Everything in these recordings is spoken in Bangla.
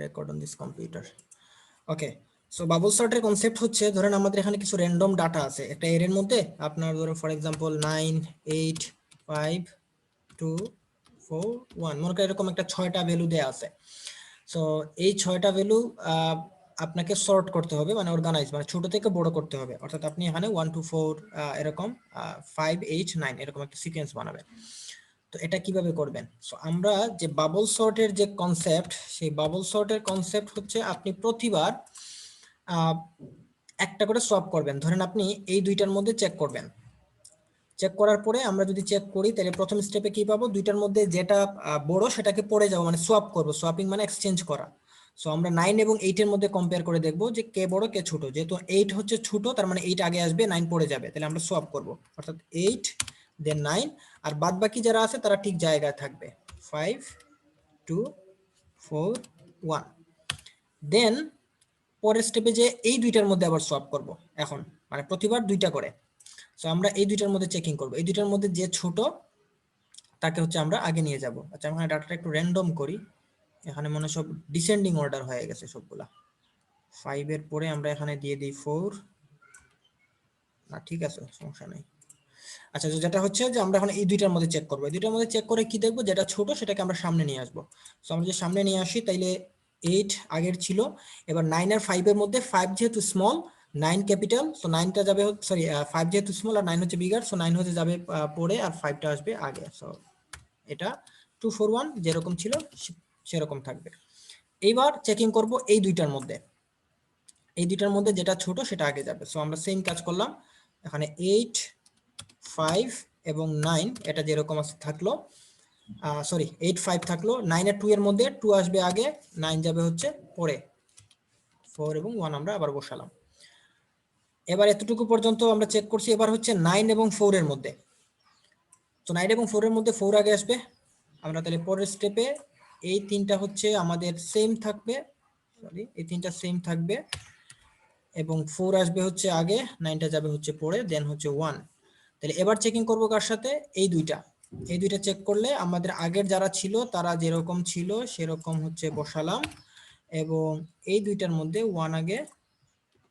record on this computer. Okay, so bubble সর্টের কনসেপ্ট হচ্ছে ধরেন আমাদের এখানে কিছু র্যান্ডম ডাটা আছে একটা এর মধ্যে, আপনার ধরুন ফর এক্সাম্পল 9 8 5 2 4 1, মনে করেন এরকম একটা 6টা ভ্যালু দেয়া আছে। সো এই 6টা ভ্যালু আপনাকে সর্ট করতে হবে, মানে অর্গানাইজ, মানে ছোট থেকে বড় করতে হবে। অর্থাৎ আপনি এখানে 1 2 4 এরকম 5 8 9 এরকম একটা সিকোয়েন্স বানাবেন। তো এটা কিভাবে করবেন? সো আমরা যে বাবল সর্টের যে কনসেপ্ট, সেই বাবল সর্টের কনসেপ্ট হচ্ছে আপনি প্রতিবার একটা করে সোয়াপ করবেন। ধরেন আপনি এই দুইটার মধ্যে চেক করবেন, চেক করার পরে আমরা যদি চেক করি তাহলে প্রথম স্টেপে কি পাবো, দুইটার মধ্যে যেটা বড় সেটাকে পড়ে যাবো, মানে সোয়াপ করব। সোয়াপিং মানে এক্সচেঞ্জ করা। সো আমরা 9 এবং 8 এর মধ্যে কম্পেয়ার করে দেখবো যে কে বড় কে ছোট। যেহেতু 8 হচ্ছে ছোট, তার মানে 8 আগে আসবে, 9 পড়ে যাবে, তাহলে আমরা সোয়াপ করব। অর্থাৎ 8 দেন 9, আর বাদ বাকি যারা আছে তারা ঠিক জায়গায় থাকবে, 5 2 4 1। দেন পরের স্টেপে যে এই দুইটার মধ্যে আবার সোয়াপ করব এখন, মানে প্রতিবার দুইটা করে। সো আমরা এই দুইটার মধ্যে চেকিং করব, এই দুইটার মধ্যে যে ছোট তাকে হচ্ছে আমরা আগে নিয়ে যাব। আচ্ছা, আমি এখানে ডাটাটা একটু র্যান্ডম করি, এখানে মনে সব ডিসেন্ডিং অর্ডার হয়ে গেছে সবগুলা। 5 এর পরে আমরা এখানে দিয়ে দিই 4, না ঠিক আছে সমস্যা নেই। আচ্ছা, যেটা হচ্ছে যে আমরা এখন এই দুইটার মধ্যে চেক করবো, এই দুইটার মধ্যে চেক করে কি দেখবো, যেটা ছোট সেটাকে আমরা সামনে নিয়ে আসবো। সো আমরা যে সামনে নিয়ে আসি তাইলে 8 আগের ছিল, এবার 9 আর 5 এর মধ্যে 5 যেহেতু স্মল 9 ক্যাপিটাল, সো 9টা যাবে, সরি 5 যেহেতু স্মল আর 9 হচ্ছে বিগার, সো 9 হচ্ছে যাবে পরে আর 5টা আসবে আগে। সো এটা 2 4 1 যেরকম ছিল সেরকম থাকবে। এইবার চেকিং করব এই দুইটার মধ্যে, এই দুইটার মধ্যে যেটা ছোট সেটা আগে যাবে। সো আমরা সেম কাজ করলাম, এখানে 8 5 এবং 9 এটা যেরকম আছে থাকলো, সরি 8 5 থাকলো, 9 আর 2 এর মধ্যে 2 আসবে আগে, 9 যাবে হচ্ছে পরে, 4 এবং 1 আমরা আবার বসালাম। এবার এতটুকু পর্যন্ত আমরা চেক করছি। এবার হচ্ছে 9 এবং 4 এর মধ্যে, তো 9 এবং 4 এর মধ্যে 4 আগে আসবে। আমরা তাহলে পরের স্টেপে এই তিনটা হচ্ছে আমাদের সেম থাকবে, সরি এই তিনটা সেম থাকবে এবং 4 আসবে হচ্ছে আগে, 9টা যাবে হচ্ছে পরে, দেন হচ্ছে 1। তাহলে এবার চেকিং করব কার সাথে, এই দুইটা, এই দুইটা চেক করলে আমাদের আগের যারা ছিল তারা যেরকম ছিল সেরকম হচ্ছে বসালাম, এবং এই দুইটার মধ্যে 1 আগে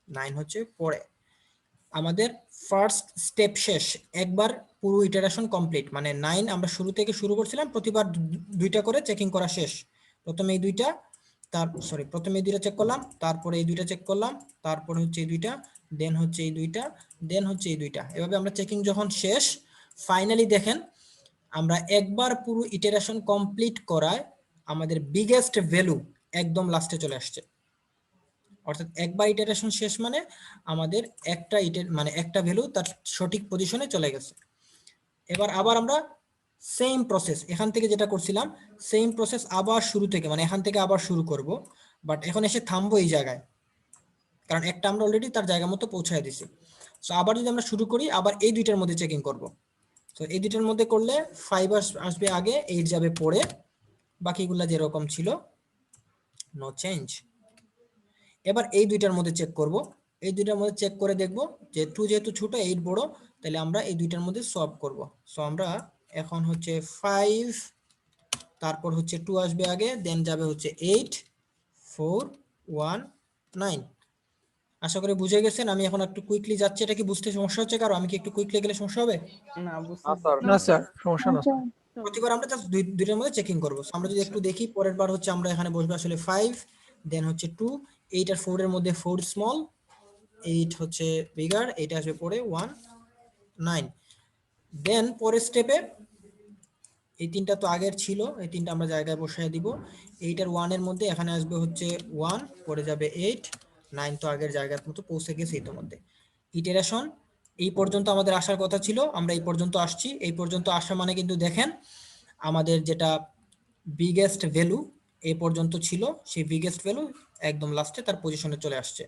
9 হচ্ছে পরে। আমাদের ফার্স্ট স্টেপ শেষ, একবার পুরো ইটারেশন কমপ্লিট, মানে 9 আমরা শুরু থেকে শুরু করছিলাম, প্রতিবার দুইটা করে চেকিং করা শেষ। প্রথমে এই দুইটা, প্রথমে এই দুইটা চেক করলাম, তারপরে এই দুইটা চেক করলাম, তারপরে হচ্ছে এই দুইটা, দেন হচ্ছে এই দুইটা, দেন হচ্ছে এই দুইটা। এভাবে আমরা চেকিং যখন শেষ, ফাইনালি দেখেন আমরা একবার পুরো ইটারেশন কমপ্লিট করায় আমাদের বিগেস্ট ভ্যালু একদম লাস্টে চলে আসছে। অর্থাৎ একবার ইটারেশন শেষ মানে আমাদের একটা ভ্যালু তার সঠিক পজিশনে চলে গেছে। এবার আবার আমরা সেম প্রসেস, এখান থেকে যেটা করছিলাম সেম প্রসেস আবার শুরু থেকে, মানে এখান থেকে আবার শুরু করব, বাট এখন এসে থামবো এই জায়গায়, কারণ একটা আমরা অলরেডি তার জায়গা মতো পৌঁছায় দিছি। সো আবার যদি আমরা শুরু করি, আবার এই দুইটার মধ্যে চেকিং করব। তো এই দুইটার মধ্যে করলে 5 আসবে আগে, 8 যাবে পরে, বাকিগুলা যেরকম ছিল নো চেঞ্জ। এবার এই দুইটার মধ্যে চেক করব, এই দুইটার মধ্যে চেক করে দেখব যে 2 যেহেতু ছোট 8 বড়, তাহলে আমরা এই দুইটার মধ্যে সোয়াপ করব। সো আমরা এখন হচ্ছে 5, তারপর হচ্ছে 2 আসবে আগে, দেন যাবে হচ্ছে 8 4 1 9। আশা করি বুঝে গেছেন। আমি এখন একটু কুইকলি যাচ্ছি, এটা কি বুঝতে সমস্যা হচ্ছে কারো? আমি কি একটু কুইকলি গেলে সমস্যা হবে? না না স্যার, না স্যার, সমস্যা না স্যার। প্রতিবার আমরা জাস্ট দুইটার মধ্যে চেকিং করব। আমরা যদি একটু দেখি, পরের বার হচ্ছে আমরা এখানে বসবো আসলে 5, দেন হচ্ছে 2, 8 আর 4 এর মধ্যে 4 স্মল, 8 হচ্ছে বিগার, এটা আসবে পরে 1 9। দেন পরের স্টেপে এই তিনটা তো আগের ছিল, এই তিনটা আমরা জায়গায় বসায় দিব। 8 আর 1 এর মধ্যে এখানে আসবে হচ্ছে 1, পরে যাবে 8, 9 তো আগের জায়গার মতো পৌঁছে গেছে ইতিমধ্যে। ইটারেশন এই পর্যন্ত আমাদের আসার কথা ছিল, আমরা এই পর্যন্ত আসছি। এই পর্যন্ত আসা মানে কিন্তু দেখেন আমাদের যেটা বিগেস্ট ভ্যালু এই পর্যন্ত ছিল, সেই বিগেস্ট ভ্যালু একদম লাস্টে তার পজিশনে চলে আসছে।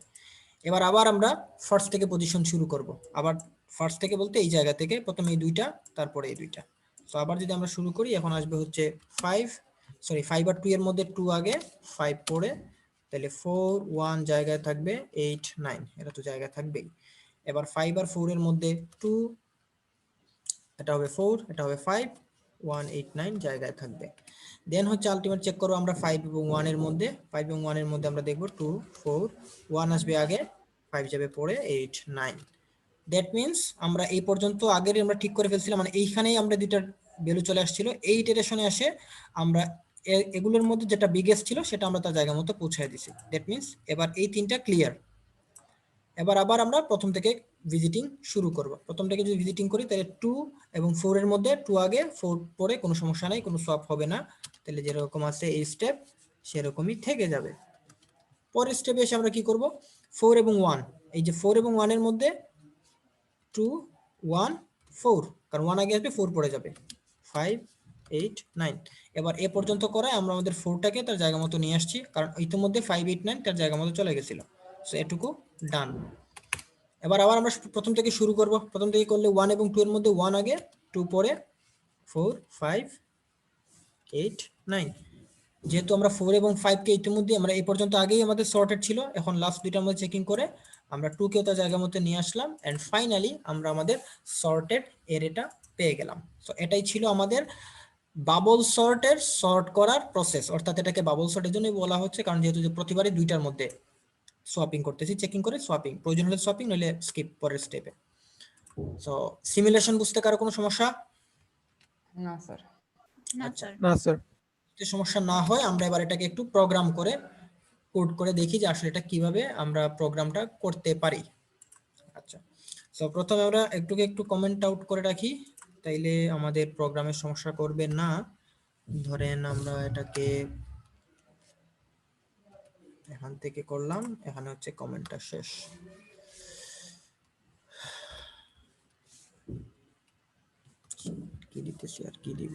এবার আবার আমরা ফার্স্ট থেকে পজিশন শুরু করব। আবার ফার্স্ট থেকে বলতে এই জায়গা থেকে, প্রথমে এই দুইটা, তারপরে এই দুইটা। তো আবার যদি আমরা শুরু করি, এখন আসবে হচ্ছে 5 আর 2 এর মধ্যে 2 আগে 5 পরে, তাহলে 4 1 জায়গায় থাকবে, 8 9 এটা তো জায়গায় থাকবেই। এবার 5 আর 4 এর মধ্যে 2, এটা হবে 4, এটা হবে 5 1 8 9 জায়গায় থাকবে। দেন হচ্ছে আলটিমেট চেক করবো আমরা 5 এবং 1 এর মধ্যে, 5 এবং 1 এর মধ্যে আমরা দেখবো 2 4 1 আসবে আগে, 5 যাবে পরে, 8 9। দ্যাট মিন্স আমরা এই পর্যন্ত আগের আমরা ঠিক করে ফেলছিলাম, মানে এইখানেই আমরা দুইটার ভ্যালু চলে আসছিল। এই ইটারেশনে আসে আমরা এগুলোর মধ্যে যেটা বিগেস্ট ছিল সেটা আমরা তার জায়গা মতো পৌঁছায় দিছি। দ্যাট মিন্স এবার এই তিনটা ক্লিয়ার। এবার আবার আমরা প্রথম থেকে ভিজিটিং শুরু করব। প্রথম থেকে যদি ভিজিটিং করি তাহলে 2 এবং 4 এর মধ্যে 2 আগে 4 পরে কোনো সমস্যা নাই, কোনো সোয়াপ হবে না। তাহলে যেরকম আছে এই স্টেপ সেরকমই থেকে যাবে। পরের স্টেপে এসে আমরা কি করব, 4 এবং 1, এই যে 4 এবং 1 এর মধ্যে 2 1 4, কারণ 1 আগে আসবে 4 পরে যাবে, 5 8 9। এবার এ পর্যন্ত করায় আমরা আমাদের 4টাকে তার জায়গা মতো নিয়ে আসছি, কারণ ইতিমধ্যে 5 8 9 তার জায়গা মতো চলে গেছিল। সো এটুকু ডান। এবার আবার আমরা প্রথম থেকে শুরু করব। প্রথম থেকে করলে 1 এবং 2 এর মধ্যে 1 আগে 2 পরে, 4 5 8 9। যেহেতু আমরা 4 এবং 5 কে ইতিমধ্যে আমরা এই পর্যন্ত আগেই আমাদের সর্টেড ছিল, এখন লাস্ট দুইটার মধ্যে চেকিং করে আমরা 2 কেও তার জায়গা মতো নিয়ে আসলাম, এন্ড ফাইনালি আমরা আমাদের সর্টেড এরেটা পেয়ে গেলাম। সো এটাই ছিল আমাদের বাবল সর্টের সর্ট করার প্রসেস। অর্থাৎ এটাকে বাবল সর্টের জন্যই বলা হচ্ছে, কারণ যেহেতু যে প্রতিবারই দুইটার মধ্যে সোয়াপিং করতেছি, চেকিং করে সোয়াপিং, প্রয়োজন হলে সোয়াপিং, নইলে স্কিপ পরের স্টেপে। সো সিমুলেশন বুঝতে কারো কোনো সমস্যা? না স্যার। আচ্ছা, না স্যার। যদি সমস্যা না হয় আমরা এবার এটাকে একটু প্রোগ্রাম করে কোড করে দেখি যে আসলে এটা কিভাবে আমরা প্রোগ্রামটা করতে পারি। আচ্ছা, সো প্রথমে আমরা একটু কমেন্ট আউট করে রাখি, তাইলে আমাদের প্রোগ্রামের সমস্যা করবে না। ধরেন আমরা এটাকে এখান থেকে করলাম, এখানে হচ্ছে কমেন্টটা শেষ। কি দিতেছি আর কি দিব,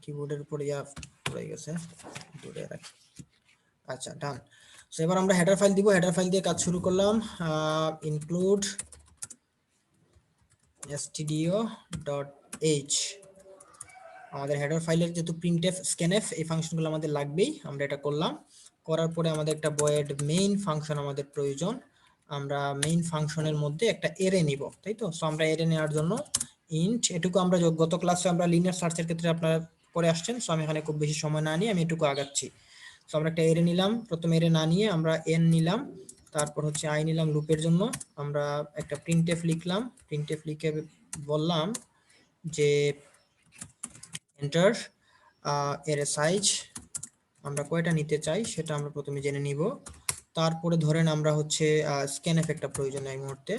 কিবোর্ডের উপর ইয়া পড়ে গেছে, দূরে রাখি। আচ্ছা, ডান। সো এবার আমরা হেডার ফাইল দিব, হেডার ফাইল দিয়ে কাজ শুরু করলাম। ইনক্লুড stdio.h, আমাদের হেডার ফাইলের যেহেতু printf scanf এই ফাংশনগুলো আমাদের লাগবেই, আমরা এটা করলাম। করার পরে আমাদের একটা void মেইন ফাংশন আমাদের প্রয়োজন। আমরা মেইন ফাংশনের মধ্যে একটা অ্যারে নিব, তাই তো? সো আমরা অ্যারে নেওয়ার জন্য ইন্ট, এটুকু আমরা গত ক্লাসে আমরা লিনিয়ার সার্চের ক্ষেত্রে আপনারা করে আসছেন, সো আমি এখানে খুব বেশি সময় না নিয়ে আমি এটুকু আগাচ্ছি। সো আমরা একটা অ্যারে নিলাম, প্রথমে অ্যারে না নিয়ে আমরা n নিলাম, তারপর হচ্ছে i নিলাম লুপের জন্য। আমরা একটা printf লিখলাম, printf লিখে বললাম যে এন্টার অ্যারে সাইজ আমরা কয়টা নিতে চাই সেটা আমরা প্রথমে জেনে নিব। তারপরে ধরেন আমরা হচ্ছে স্ক্যানএফ একটা প্রয়োজন এই মুহূর্তে,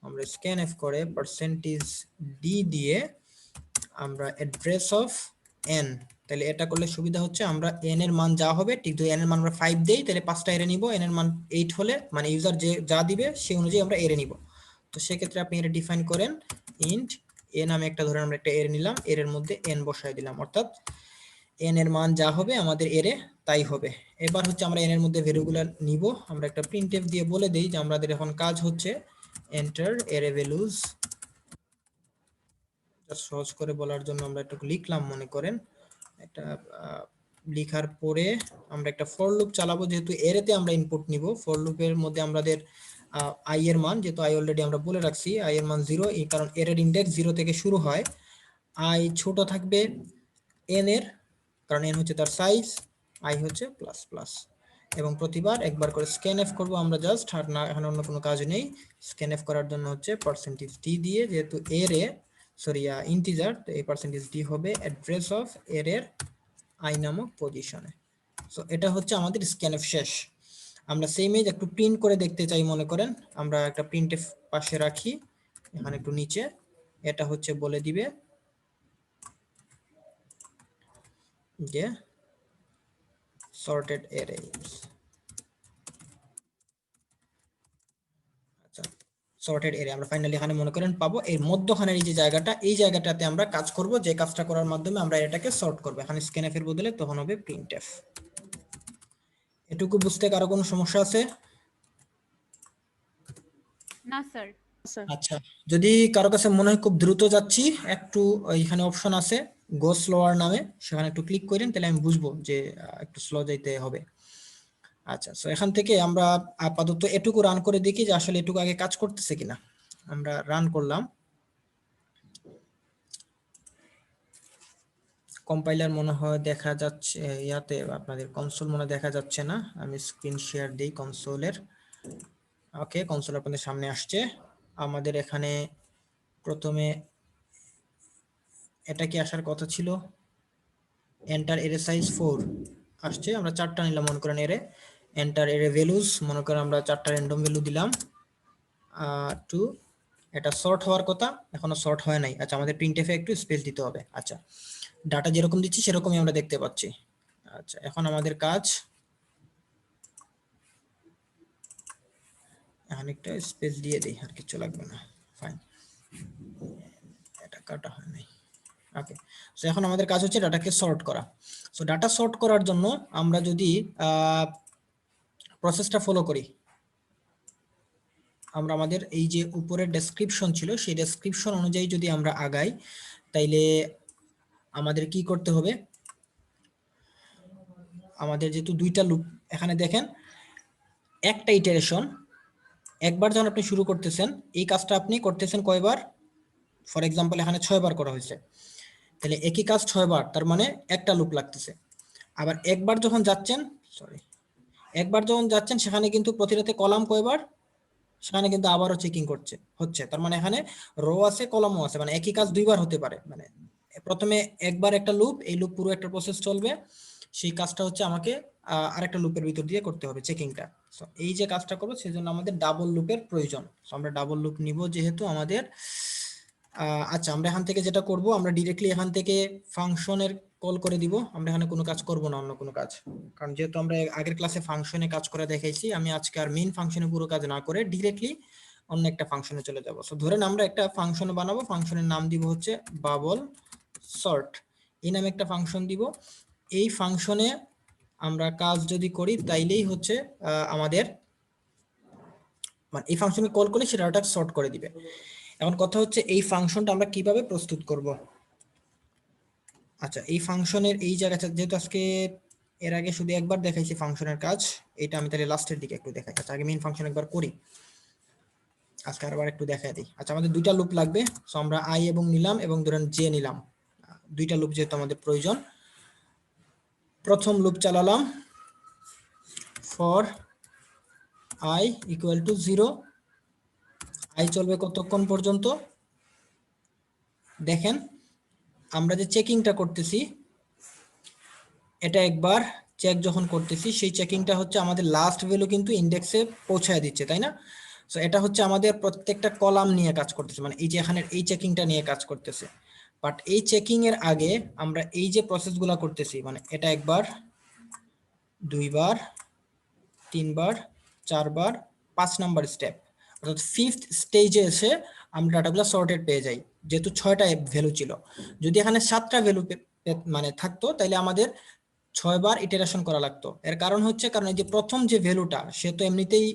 আমরা স্ক্যানএফ করে %d দিয়ে আমরা অ্যাড্রেস অফ n, তাহলে এটা করলে সুবিধা হচ্ছে আমরা n এর মান যা হবে, ঠিক যদি n এর মান আমরা 5 দেই তাহলে 5টা এরে নিব, n এর মান 8 হলে মানে ইউজার যে যা দিবে সেই অনুযায়ী আমরা এরে নিব। তো সেক্ষেত্রে আপনি এটা ডিফাইন করেন ইন্ট a নামে একটা, ধরেন আমরা একটা এরে নিলাম, এর মধ্যে n বসায় দিলাম, অর্থাৎ n এর মান যা হবে আমাদের এরে তাই হবে। এবার হচ্ছে আমরা n এর মধ্যে ভ্যালুগুলো নিব, আমরা একটা printf দিয়ে বলে দেই যে আমাদের এখন কাজ হচ্ছে enter array values। সহজ করে বলার জন্য আমরা একটু লিখলাম, মনে করেন একটা লিখার পরে আমরা একটা ফর লুপ চালাবো, যেহেতু এরেতে আমরা ইনপুট নিব। ফর লুপের মধ্যে আমাদের i এর মান, যেহেতু i অলরেডি আমরা বলে রাখছি i এর মান 0, এই কারণ এরের ইনডেক্স 0 থেকে শুরু হয়। i ছোট থাকবে n এর, কারণ n হচ্ছে তার সাইজ, i হচ্ছে প্লাস প্লাস। এবং প্রতিবার একবার করে স্ক্যানএফ করব আমরা জাস্ট, আর না এখানে অন্য কোনো কাজ নেই। স্ক্যানএফ করার জন্য হচ্ছে %d দিয়ে, যেহেতু এরে সরি ইন্টিজার, তো এই %d হবে অ্যাড্রেস অফ এরের i নামক পজিশনে। সো এটা হচ্ছে আমাদের স্ক্যানএফ শেষ। আমরা সেম এজ একটু প্রিন্ট করে দেখতে চাই, মনে করেন আমরা একটা প্রিন্টএফ পাশে রাখি, এখানে একটু নিচে, এটা হচ্ছে বলে দিবে যে sorted arrays, আচ্ছা সর্টেড এরিয়া আমরা ফাইনালি এখানে মনে করেন পাবো। এই মধ্যখানের এই যে জায়গাটা, এই জায়গাটাতে আমরা কাজ করব, যে কাজটা করার মাধ্যমে আমরা এটাকে সর্ট করব। এখানে স্ক্যানএফ এর বদলে তখন হবে প্রিন্টএফ। এটুকু বুঝতে কারো কোনো সমস্যা আছে? না স্যার। আচ্ছা, যদি কারো কাছে মনে হয় খুব দ্রুত যাচ্ছি, একটু এখানে অপশন আছে গো স্লোয়ার নামে, সেখানে একটু ক্লিক করেন, তাহলে আমি বুঝবো যে একটু স্লো যাইতে হবে। আচ্ছা, সো এখান থেকে আমরা আপাতত এটুকু রান করে দেখি যে আসলে এটুকু আগে কাজ করতেছে কিনা। আমরা রান করলাম, কম্পাইলার মনে হয় দেখা যাচ্ছে, ইয়াতে আপনাদের কনসোল মনে হয় দেখা যাচ্ছে না, আমি স্ক্রিন শেয়ার দিই কনসোলের। ওকে, কনসোল আপনাদের সামনে আসছে। আমাদের এখানে প্রথমে এটা কি আসার কথা ছিল, এন্টার এরে সাইজ 4 আসছে, আমরা 4টা নিলাম মনে করেন এরে। এন্টার এরে ভ্যালুস মনে করেন আমরা 4টা র্যান্ডম ভ্যালু দিলাম। টু, এটা সর্ট হওয়ার কথা, এখনো সর্ট হয় নাই। আচ্ছা, আমাদের প্রিন্টএফে একটু স্পেস দিতে হবে। আচ্ছা, ডাটা যেরকম দিচ্ছি সেরকমই আমরা দেখতে পাচ্ছি। আচ্ছা, এখন আমাদের কাজ, খানিকটা স্পেস দিয়ে দিই, আর কিছু লাগবে না। ফাইন, এটা কাটা হয় নাই। ওকে, সো এখন আমাদের কাজ হচ্ছে ডাটাকে সর্ট করা। সো ডাটা সর্ট করার জন্য আমরা যদি প্রসেসটা ফলো করি, আমরা আমাদের এই যে উপরের ডেসক্রিপশন ছিল সেই ডেসক্রিপশন অনুযায়ী যদি আমরা আগাই, তাইলে আমাদের কি করতে হবে, আমাদের যেহেতু দুইটা লুপ এখানে দেখেন, একটা ইটারেশন একবার যখন আপনি শুরু করতেছেন, এই কাজটা আপনি করতেছেন কয়বার, ফর এক্সাম্পল এখানে 6 বার করা হয়েছে, তাহলে একই কাজ 6 বার, তার মানে একটা লুপ লাগতেছে। আবার একবার যখন যাচ্ছেন, একবার যখন যাচ্ছেন সেখানে কিন্তু প্রতিটাতে কলাম কয়বার, সেখানে কিন্তু আবারও চেকিং হচ্ছে, তার মানে এখানে রো আছে কলামও আছে, মানে একই কাজ দুইবার হতে পারে। মানে প্রথমে একবার একটা লুপ, এই লুপ পুরো একটা প্রসেস চলবে, সেই কাজটা হচ্ছে আমাকে আরেকটা লুপের ভিতর দিয়ে করতে হবে চেকিংটা। সো এই যে কাজটা করবো সেজন্য আমাদের ডাবল লুপের প্রয়োজন। সো আমরা ডাবল লুপ নিব যেহেতু আমাদের। আচ্ছা, আমরা এখান থেকে যেটা করব, আমরা ডিরেক্টলি এখান থেকে ফাংশনের কল করে দিব, আমরা এখানে কোনো কাজ করব না, অন্য কোনো কাজ। কারণ যেহেতু আমরা আগের ক্লাসে ফাংশনে কাজ করে দেখাইছি, আমি আজকে আর মেইন ফাংশনে পুরো কাজ না করে ডিরেক্টলি অন্য একটা ফাংশনে চলে যাব। সো ধরেন আমরা একটা ফাংশন বানাবো, ফাংশনের নাম দিব হচ্ছে বাবল সর্ট, এই নামে একটা ফাংশন দিব। এই ফাংশনে আমরা কাজ যদি করি তাইলেই হচ্ছে আমাদের, মানে এই ফাংশনে কল করলে সেটা ডাটা সর্ট করে দিবে। এখন কথা হচ্ছে এই ফাংশনটা আমরা কিভাবে প্রস্তুত করব। আচ্ছা, এই ফাংশনের এই জায়গাটা যেহেতু আজকে এর আগে শুধু একবার দেখাইছি ফাংশনের কাজ, এটা আমি তাহলে লাস্টের দিকে একটু দেখাই। আচ্ছা, আগে মেইন ফাংশন একবার করি, আজকে আবার একটু দেখাই দিই। আচ্ছা, আমাদের দুইটা লুপ লাগবে, সো আমরা আই এবং নিলাম এবং ধরেন জে নিলাম, দুইটা লুপ যেহেতু আমাদের প্রয়োজন। প্রথম লুপ চালালাম, for I equal to 0, I চলবে কতক্ষণ পর্যন্ত, দেখেন আমরা যে চেকিংটা করতেছি, এটা একবার চেক যখন করতেছি, সেই চেকিংটা হচ্ছে আমাদের লাস্ট ভ্যালু কিন্তু ইন্ডেক্সে পৌঁছায় দিচ্ছে, তাই না? সো এটা হচ্ছে আমাদের প্রত্যেকটা কলাম নিয়ে কাজ করতেছে, মানে এই যে এখানের এই চেকিংটা নিয়ে কাজ করতেছে। বাট এই চেকিং এর আগে আমরা এই যে প্রসেসগুলো করতেছি, মানে এটা একবার, দুইবার, তিনবার, চারবার, 5 নাম্বার স্টেপ, অর্থাৎ 5th স্টেজে এসে আমরা ডাটাগুলো সর্টেড পেয়ে যাই। যেহেতু 6টা ভ্যালু ছিল, যদি এখানে 7টা ভ্যালু মানে থাকতো, তাহলে আমাদের 6 বার ইটারেশন করা লাগতো। এর কারণ হচ্ছে, কারণ এই যে প্রথম যে ভ্যালুটা সে তো এমনিতেই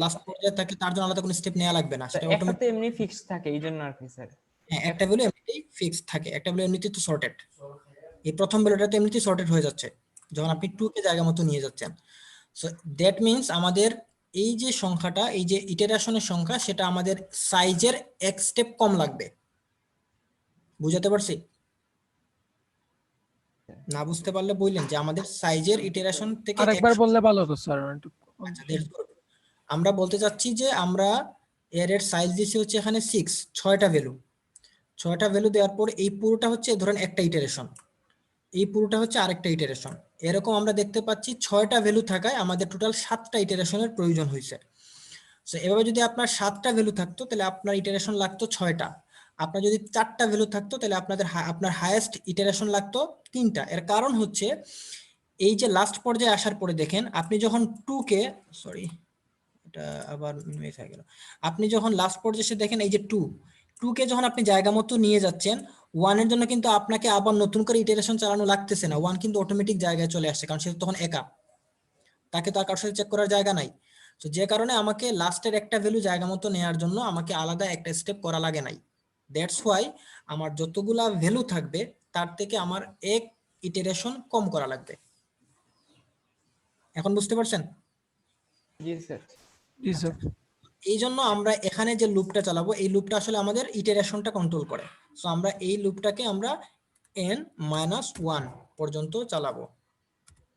লাস্ট পর্যায়ে থাকে, তার জন্য আলাদা কোনো স্টেপ নেওয়া লাগবে না, সেটা একটা তো অটোমেটিক। এমনি ফিক্স থাকে এই জন্য আর কি স্যার। হ্যাঁ, একটা ভ্যালু এমনিতেই ফিক্সড থাকে, একটা ভ্যালু এমনিতেই তো সর্টেড। এই প্রথম ভ্যালুটা তো এমনিতেই সর্টেড হয়ে যাচ্ছে যখন আপনি 2 কে জায়গা মতো নিয়ে যাচ্ছেন। সো দ্যাট মিন্স আমাদের এই যে সংখ্যাটা, এই যে ইটারেশনের সংখ্যা, সেটা আমাদের সাইজের এক স্টেপ কম লাগবে। বুঝাতে পারছি? না বুঝতে পারলে বললেন যে আমাদের সাইজের ইটারেশন থেকে আরেকবার বললে ভালো হতো স্যার একটু। আচ্ছা, আমরা বলতে চাচ্ছি যে আমরা এর সাইজ দিচ্ছি হচ্ছে এখানে 6টা ভ্যালু, 6টা ভ্যালু দেওয়ার পর এই পুরোটা হচ্ছে ধরেন একটা ইটারেশন, এই পুরোটা হচ্ছে আরেকটা ইটারেশন। এরকম আমরা দেখতে পাচ্ছি 6টা ভ্যালু থাকায় আমাদের টোটাল 7টা ইটারেশনের প্রয়োজন হয়েছে। সো এভাবে যদি আপনার 7টা ভ্যালু থাকতো তাহলে আপনার ইটারেশন লাগতো 6টা। আপনার যদি 4টা ভ্যালু থাকতো তাহলে আপনার হাইয়েস্ট ইটারেশন লাগতো 3টা। এর কারণ হচ্ছে এই যে লাস্ট পর্যায়ে আসার পরে দেখেন, আপনি যখন 2 কে, সরি এটা আবার মিস হয়ে গেল, আপনি যখন লাস্ট পর্যায়ে এসে দেখেন এই যে 2 কে যখন আপনি জায়গা মতো নিয়ে যাচ্ছেন, 1 এর জন্য কিন্তু আপনাকে আবার নতুন করে ইটারেশন চালানো লাগতেছে না, 1 কিন্তু অটোমেটিক জায়গায় চলে আসছে, কারণ সে তখন একা, তাকে তো আর কারোর সাথে চেক করার জায়গা নাই। তো যে কারণে আমাকে লাস্টের একটা ভ্যালু জায়গা মতো নেওয়ার জন্য আমাকে আলাদা একটা স্টেপ করা লাগে নাই। দ্যাটস ওয়াই আমার যতগুলা ভ্যালু থাকবে তার থেকে আমার এক ইটারেশন কম করা লাগবে। এখন বুঝতে পারছেন? জি স্যার। জি স্যার। এই জন্য আমরা এখানে যে লুপটা চালাবো, এই লুপটা আসলে আমাদের ইটারেশনটা কন্ট্রোল করে। সো আমরা এই লুপটাকে আমরা n মাইনাস ওয়ান পর্যন্ত চালাবো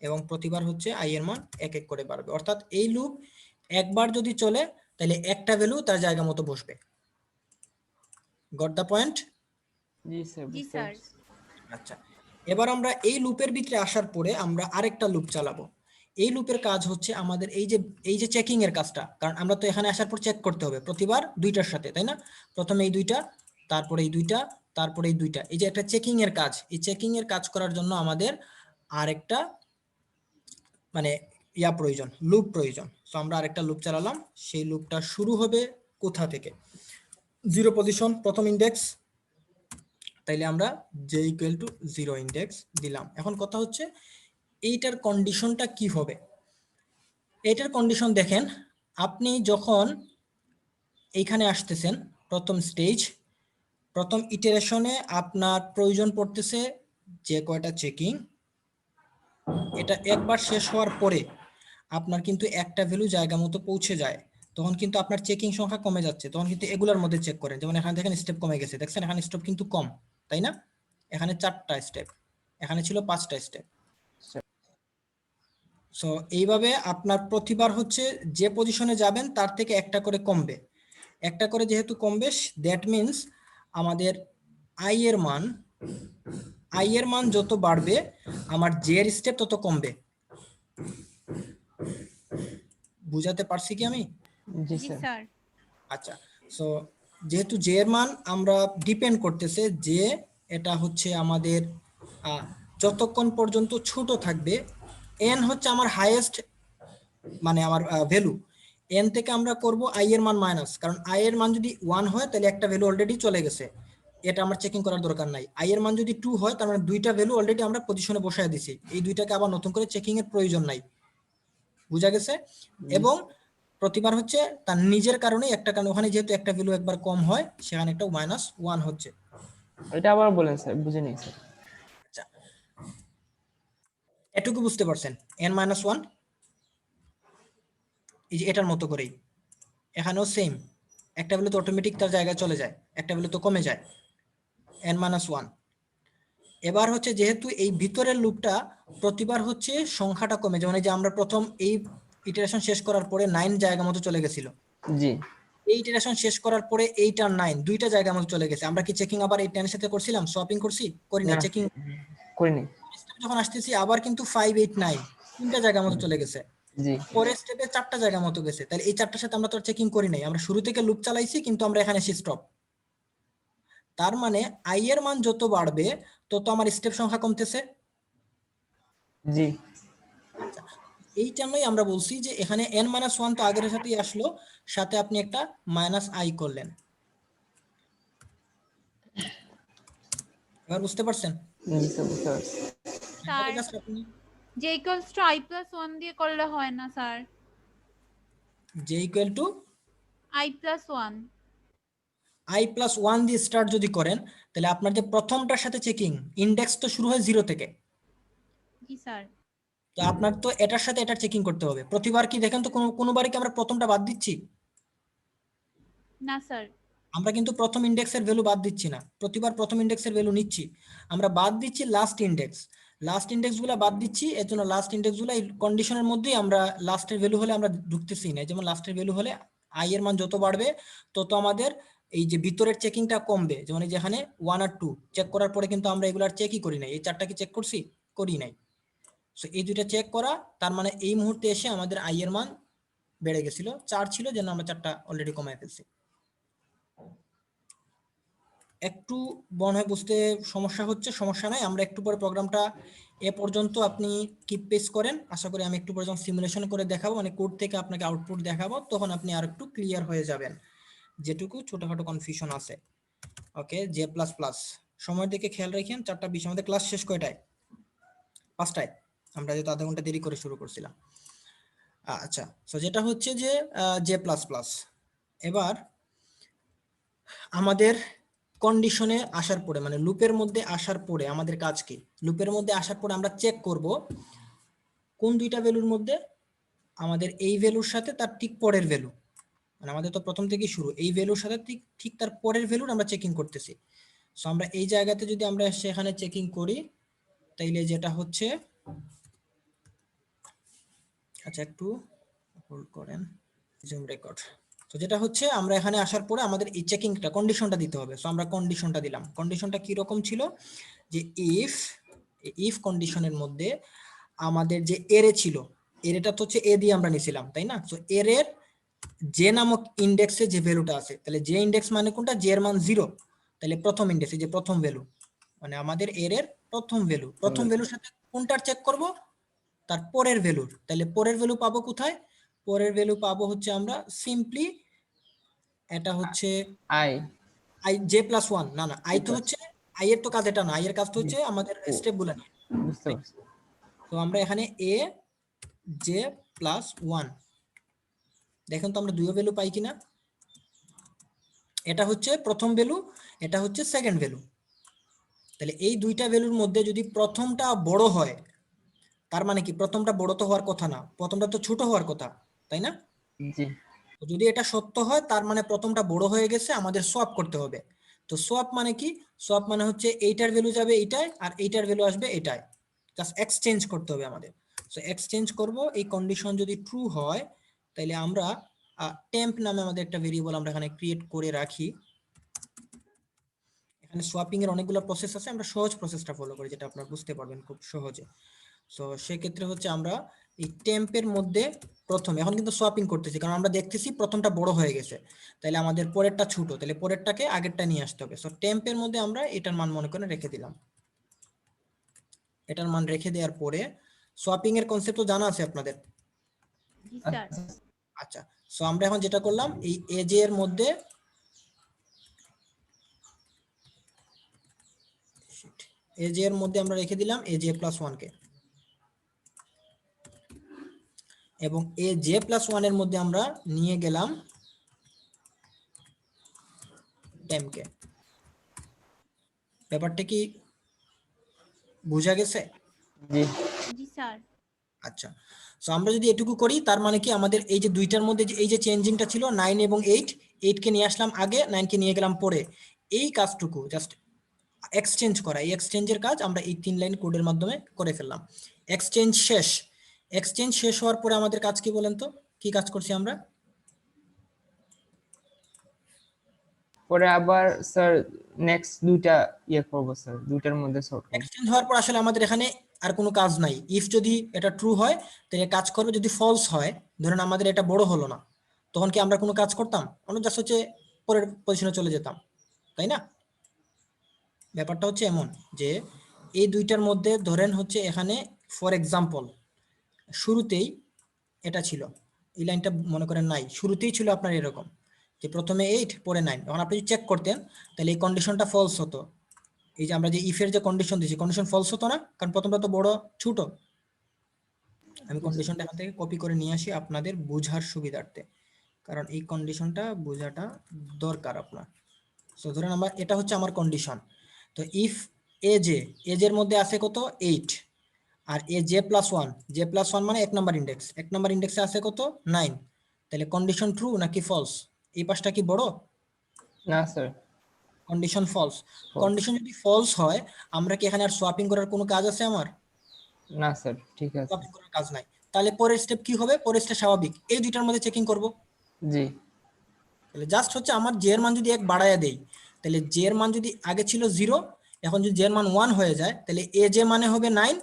এবং প্রতিবার হচ্ছে i এর মান এক এক করে বাড়বে। অর্থাৎ এই লুপ একবার যদি চলে তাহলে একটা ভ্যালু তার জায়গা মতো বসবে। Got the point? জি স্যার, জি বুঝতে স্যার। পারছি। আচ্ছা, এবার আমরা এই লুপের ভিতরে আসার পরে আমরা আরেকটা লুপ চালাবো। এই লুপের কাজ হচ্ছে আমাদের এই যে চেকিং এর কাজটা, কারণ আমরা তো এখানে আসার পর চেক করতে হবে প্রতিবার দুইটার সাথে, তাই না? প্রথমে এই দুইটা, তারপরে এই দুইটা, তারপরে এই দুইটা, এই যে একটা চেকিং এর কাজ, এই চেকিং এর কাজ করার জন্য আমাদের আরেকটা মানে প্রয়োজন, লুপ প্রয়োজন। তো আমরা আরেকটা লুপ চালালাম। সেই লুপটা শুরু হবে কোথা থেকে? 0 পজিশন, প্রথম ইন্ডেক্স। তাইলে আমরা j ইকুয়াল টু 0 ইন্ডেক্স দিলাম। এখন কথা হচ্ছে এইটার কন্ডিশনটা কি হবে? এইটার কন্ডিশন দেখেন, আপনি যখন এইখানে আসতেছেন প্রথম স্টেজ, প্রথম ইটারেশনে আপনার প্রয়োজন পড়তেছে যে কয়টা চেকিং, এটা একবার শেষ হওয়ার পরে আপনার কিন্তু একটা ভ্যালু জায়গা মতো পৌঁছে যায়, তখন কিন্তু আপনার চেকিং সংখ্যা কমে যাচ্ছে, তখন কিন্তু এগুলোর মধ্যে চেক করেন। যেমন এখানে দেখেন স্টেপ কমে গেছে, দেখছেন এখানে স্টেপ কিন্তু কম, তাই না? এখানে 4টা স্টেপ, এখানে ছিল 5টা স্টেপ। সো এইভাবে আপনার প্রতিবার হচ্ছে যে পজিশনে যাবেন তার থেকে একটা করে কমবে, একটা করে যেহেতু কমবে, দ্যাট মিনস আমাদের আই এর মান যত বাড়বে আমার জে এর স্টেপ তত কমবে। বুঝাতে পারছি কি আমি? জি জি স্যার। স্যার। আচ্ছা, সো যেহেতু জে এর মান আমরা ডিপেন্ড করতেছে যে এটা হচ্ছে আমাদের যতক্ষণ পর্যন্ত ছোট থাকবে, এন হচ্ছে আমার হাইয়েস্ট মানে আমার ভ্যালু, এন থেকে আমরা করব আই এর মান মাইনাস, কারণ আই এর মান যদি 1 হয় তাহলে একটা ভ্যালু অলরেডি চলে গেছে, এটা আমার চেকিং করার দরকার নাই। আই এর মান যদি 2 হয় তার মানে দুইটা ভ্যালু অলরেডি আমরা পজিশনে বসায় দিছি, এই দুইটাকে আবার নতুন করে চেকিং এর প্রয়োজন নাই। বুঝা গেছে? এবং প্রতিবার হচ্ছে তার নিজের কারণে একটা, কারণ ওখানে যেহেতু একটা ভ্যালু একবার কম হয় সেখানে একটা -1 হচ্ছে। এটা আবার বলেন স্যার, বুঝে নেই স্যার। আচ্ছা, এটুকু বুঝতে পারছেন? n-1 এই যে এটার মতো করেই এখানেও সেম, একটা ভ্যালু তো অটোমেটিক তার জায়গায় চলে যায়, একটা ভ্যালু তো কমে যায়, n-1। এবার হচ্ছে যেহেতু এই ভিতরের লুপটা প্রতিবার হচ্ছে সংখ্যাটা কমে, যেমন এই যে আমরা প্রথম এই ইটারেশন শেষ করার পরে 9 জায়গা মতো চলে গেছিল, জি। এই ইটারেশন শেষ করার পরে 8 আর 9 দুইটা জায়গা মতো চলে গেছে। আমরা কি চেকিং আবার এই 10 এর সাথে করছিলাম, সোয়াপিং করছি? করি না, না, চেকিং করিনি। যখন আসতেছি আবার কিন্তু 5 8 9 তিনটা জায়গা মতো চলে গেছে, জি। পরের স্টেপে 4টা জায়গা মতো গেছে। তাহলে এই 4টার সাথে আমরা তো চেকিং করি নাই, আমরা শুরু থেকে লুপ চালাইছি কিন্তু আমরা এখানে এসে স্টপ। তার মানে আই এর মান যত বাড়বে তত আমার স্টেপ সংখ্যা কমতেছে। জি। আচ্ছা, এই জন্যই আমরা বলছি যে এখানে n-1 তো আগের সাথেই আসলো, সাথে আপনি একটা -i করলেন। এবার বুঝতে পারছেন? জি স্যার, বুঝতে পারছি। স্যার, জাস্ট আপনি j equals to i plus 1 দিয়ে করলে হয় না sir? j equal to i plus 1। i+1 দিয়ে স্টার্ট যদি করেন তাহলে আপনার যে প্রথমটার সাথে চেকিং ইন্ডেক্স তো শুরু হয় 0 থেকে, জি স্যার। তো আপনার তো এটার সাথে এটার চেকিং করতে হবে। প্রতিবার কি দেখেন তো কোনোবারই কি আমরা প্রথমটা বাদ দিচ্ছি? না স্যার। আমরা কিন্তু প্রথম ইন্ডেক্সের ভ্যালু বাদ দিচ্ছি না, প্রতিবার প্রথম ইন্ডেক্সের ভ্যালু নিচ্ছি। আমরা বাদ দিচ্ছি লাস্ট ইন্ডেক্সগুলো বাদ দিচ্ছি। এর জন্য লাস্ট ইন্ডেক্সগুলো এই কন্ডিশনের মধ্যেই আমরা লাস্টের ভ্যালু হলে আমরা ঢুকতেছি না। যেমন লাস্টের ভ্যালু হলে আই এর মান যত বাড়বে তত আমাদের এই যে ভিতরের চেকিংটা কমবে। যেমন এই যেখানে 1 আর 2 চেক করার পরে কিন্তু আমরা এগুলো আর চেকই করি নাই, এই 4টা কি চেক করছি? করি নাই। সো এই দুইটা চেক করা, তার মানে এই মুহূর্তে এসে আমাদের আই এর মান বেড়ে গেছিল, 4 ছিল যেন আমরা 4টা অলরেডি কমায় ফেলছি। একটু মনে হয় বুঝতে সমস্যা হচ্ছে, সমস্যা নাই, আমরা একটু পরে প্রোগ্রামটা এ পর্যন্ত আপনি কিপ পেস্ট করেন, আশা করি আমি একটু পরে যখন সিমুলেশন করে দেখাবো মানে কোড থেকে আপনাকে আউটপুট দেখাবো তখন আপনি আর একটু ক্লিয়ার হয়ে যাবেন যেটুকু ছোটখাটো কনফিউশন আছে। ওকে, J++, সময়ের দিকে খেয়াল রাখেন, 4:20 আমাদের ক্লাস শেষ কয়টায়? 5টায়, আমরা যেহেতু আধা ঘন্টা দেরি করে শুরু করছিলাম। আচ্ছা, সো যেটা হচ্ছে যে J++, এবার আমাদের কন্ডিশনে আসার পরে মানে লুপের মধ্যে আসার পরে আমাদের কাজ কি? লুপের মধ্যে আসার পরে আমরা চেক করব কোন দুইটা ভ্যালুর মধ্যে আমাদের এই ভ্যালুর সাথে তার ঠিক পরের ভ্যালু, মানে আমাদের তো প্রথম থেকেই শুরু, এই ভ্যালুর সাথে ঠিক তার পরের ভ্যালুর আমরা চেকিং করতেছি। সো আমরা এই জায়গাতে যদি আমরা সেখানে চেকিং করি তাইলে যেটা হচ্ছে, আচ্ছা একটু হোল্ড করেন, জুম রেকর্ড। তো যেটা হচ্ছে আমরা এখানে আসার পরে আমাদের এই চেকিংটা কন্ডিশনটা দিতে হবে। সো আমরা কন্ডিশনটা দিলাম। কন্ডিশনটা কি রকম ছিল, যে ইফ কন্ডিশনের মধ্যে আমাদের যে এরে ছিল, এরেটা তো হচ্ছে এ দিয়ে আমরা নিছিলাম, তাই না? সো এর যে নামক ইন্ডেক্সে যে ভ্যালুটা আছে, তাহলে যে ইন্ডেক্স মানে কোনটা, যে এর মান 0, তাহলে প্রথম ইন্ডেক্সে যে প্রথম ভ্যালু মানে আমাদের এর প্রথম ভ্যালুর সাথে কোনটার চেক করব, তার পরের ভ্যালুর। তাহলে পরের ভ্যালু পাবো কোথায়, পরের ভ্যালু পাবো হচ্ছে আমরা সিম্পলি, এটা হচ্ছে I I J plus one, না না আই তো হচ্ছে, আই এর তো কাজ এটা না, আই এর কাজ তো হচ্ছে আমাদের ও। স্টেপ গুলা নিয়ে। বুঝতে পারছি। তো আমরা এখানে এ জে প্লাস ওয়ান, দেখেন তো আমরা দুইও ভ্যালু পাই কিনা। এটা হচ্ছে প্রথম ভ্যালু, এটা হচ্ছে সেকেন্ড ভ্যালু। তাহলে এই দুইটা ভ্যালুর মধ্যে যদি প্রথমটা বড় হয়, তার মানে কি প্রথমটা বড় তো হওয়ার কথা না, প্রথমটা তো ছোট হওয়ার কথা, তাই না? জি তো যদি এটা সত্য হয় তার মানে প্রথমটা বড় হয়ে গেছে, আমাদের সোয়াপ করতে হবে। তো সোয়াপ মানে কি, সোয়াপ মানে হচ্ছে এইটার ভ্যালু যাবে এইটায় আর এইটার ভ্যালু আসবে এটায়, জাস্ট এক্সচেঞ্জ করতে হবে আমাদের। সো এক্সচেঞ্জ করব, এই কন্ডিশন যদি ট্রু হয় তাহলে আমরা টেম্প নামে আমাদের একটা ভেরিয়েবল আমরা এখানে ক্রিয়েট করে রাখি। এখানে সোয়াপিং এর অনেকগুলো প্রসেস আছে, আমরা সহজ প্রসেসটা ফলো করি যেটা আপনারা বুঝতে পারবেন খুব সহজে। সো সেক্ষেত্রে হচ্ছে আমরা এই টেম্পের মধ্যে প্রথমে, এখন কিন্তু সোয়াপিং করতেছি কারণ আমরা দেখতেছি প্রথমটা বড় হয়ে গেছে, তাহলে আমাদের পরেরটা ছোট, তাহলে পরেরটাকে আগেরটা নিয়ে আসতে হবে। সো টেম্পের মধ্যে আমরা এটার মান মনে করে রেখে দিলাম। এটার মান রেখে দেওয়ার পরে সোয়াপিং এর কনসেপ্ট তো জানা আছে আপনাদের। জি স্যার। আচ্ছা, সো আমরা এখন যেটা করলাম, এই এজে এর মধ্যে এজে এর মধ্যে আমরা রেখে দিলাম এজে প্লাস ওয়ান কে, এবং এ জে প্লাস ওয়ান এর মধ্যে আমরা নিয়ে গেলাম টেম্পকে। ব্যাপারটা কি বোঝা গেছে? জি জি স্যার। আচ্ছা, সো আমরা যদি এটুকু করি তার মানে কি আমাদের এই যে দুইটার মধ্যে যে এই যে চেঞ্জিংটা ছিল 9 এবং 8 কে নিয়ে আসলাম আগে, 9 কে নিয়ে গেলাম পরে, এই কাজটুকু জাস্ট এক্সচেঞ্জ করা, এই এক্সচেঞ্জের কাজ আমরা এই 3 লাইন কোডের মাধ্যমে করে ফেললাম। এক্সচেঞ্জ শেষ। এক্সচেঞ্জ শেষ হওয়ার পরে আমাদের কাজ কি বলেন তো, কি কাজ করছি আমরা? পরে আবার স্যার নেক্সট দুইটা করব স্যার, দুইটার মধ্যে সর্ট করব। এক্সচেঞ্জ হওয়ার পর আসলে আমাদের এখানে আর কোনো কাজ নাই। ইফ যদি এটা ট্রু হয় তাহলে কাজ করবে, যদি ফলস হয়, ধরেন আমাদের এটা বড় হলো না, তখন কি আমরা কোনো কাজ করতাম? আমরা জাস্ট হচ্ছে পরের পজিশনে চলে যেতাম, তাই না? ব্যাপারটা হচ্ছে এমন যে এই দুইটার মধ্যে ধরেন হচ্ছে এখানে ফর এক্সাম্পল শুরুতেই এটা ছিল, এই লাইনটা মনে করেন নাই, শুরুতেই ছিল আপনার এরকম যে প্রথমে 8 পরে 9, যখন আপনি চেক করতেন তাহলে এই কন্ডিশনটা ফলস হতো। এই যে আমরা যে ইফের যে কন্ডিশন দিয়েছি, কন্ডিশন ফলস হতো না, কারণ প্রথমটা তো বড় ছোট। আমি কন্ডিশনটা এখান থেকে কপি করে নিয়ে আসি আপনাদের বোঝার সুবিধার্থে, কারণ এই কন্ডিশনটা বোঝাটা দরকার আপনার। সো ধরেন আমরা, এটা হচ্ছে আমার কন্ডিশন। তো ইফ এজের মধ্যে আছে কত 8, আর A J plus one, J plus one মানে 1 নাম্বার ইন্ডেক্স, 1 নাম্বার ইন্ডেক্সে আছে কত 9, তাহলে কন্ডিশন ট্রু নাকি ফলস? এই পাশটা কি বড়? না sir, condition false. false। Condition যদি ফলস হয় আমরা কি এখানে আর সোয়াপিং করার কোনো কাজ আছে আমার? না স্যার, ঠিক আছে। সোয়াপিং করার কাজ নাই। তাহলে পরের স্টেপ কি হবে? পরের স্টেপ স্বাভাবিক, এই দুইটার মধ্যে চেকিং করব। জি তাহলে জাস্ট হচ্ছে আমার জে এর মান যদি 1 বাড়ায়া দেই, তাহলে জে এর মান যদি আগে ছিল 0, এখন যদি জে এর মান 1 হয়ে যায় তাহলে এ জে মানে হবে 9,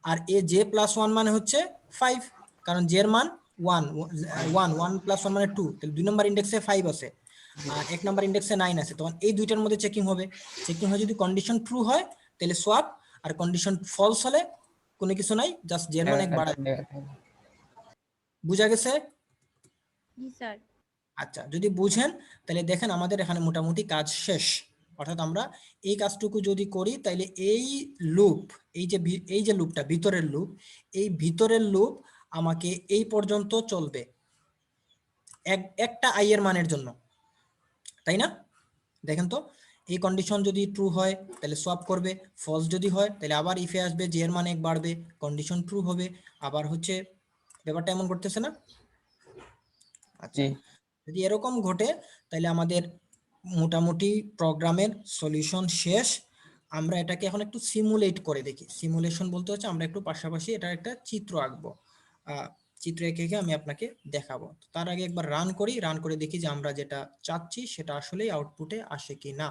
আর এ জে প্লাস 1 মানে হচ্ছে 5, কারণ জে এর মান 1, 1 প্লাস 1 মানে 2, তাহলে 2 নম্বর ইন্ডেক্সে 5 আছে আর 1 নম্বর ইন্ডেক্সে 9 আছে, তখন এই দুইটার মধ্যে চেকিং হবে। চেকিং হয় যদি কন্ডিশন ট্রু হয় তাহলে সোয়াপ, আর কন্ডিশন ফলস হলে কোনো কিছু নাই, জাস্ট জে এর মান 1 বাড়ায়। বুঝা গেছে? জি স্যার। আচ্ছা, যদি বুঝেন তাহলে দেখেন আমাদের এখানে মোটামুটি কাজ শেষ। অর্থাৎ আমরা এই কাজটুকু যদি করি তাহলে এই লুপ, এই যে লুপটা ভিতরের লুপ, এই ভিতরের লুপ আমাকে এই পর্যন্ত চলবে একটা আই এর মানের জন্য, তাই না? দেখেন তো, এই কন্ডিশন যদি ট্রু হয় তাহলে সোয়াপ করবে, ফলস যদি হয় তাহলে আবার ইফে আসবে, জে এর মান 1 বাড়বে, কন্ডিশন ট্রু হবে, আবার হচ্ছে ব্যাপারটা এমন করতেছে না? আচ্ছা, জি যদি এরকম ঘটে তাহলে আমাদের মোটামুটি প্রোগ্রামের সলিউশন শেষ। আমরা এটাকে এখন একটু সিমুলেট করে দেখি। সিমুলেশন বলতে হচ্ছে আমরা একটু পাশাপাশি এটা একটা চিত্র আঁকবো। চিত্র এঁকে এঁকে আমি আপনাকে দেখাবো। তার আগে একবার রান করি, রান করে দেখি যে আমরা যেটা চাচ্ছি সেটা আসলেই আউটপুটে আসে কি না।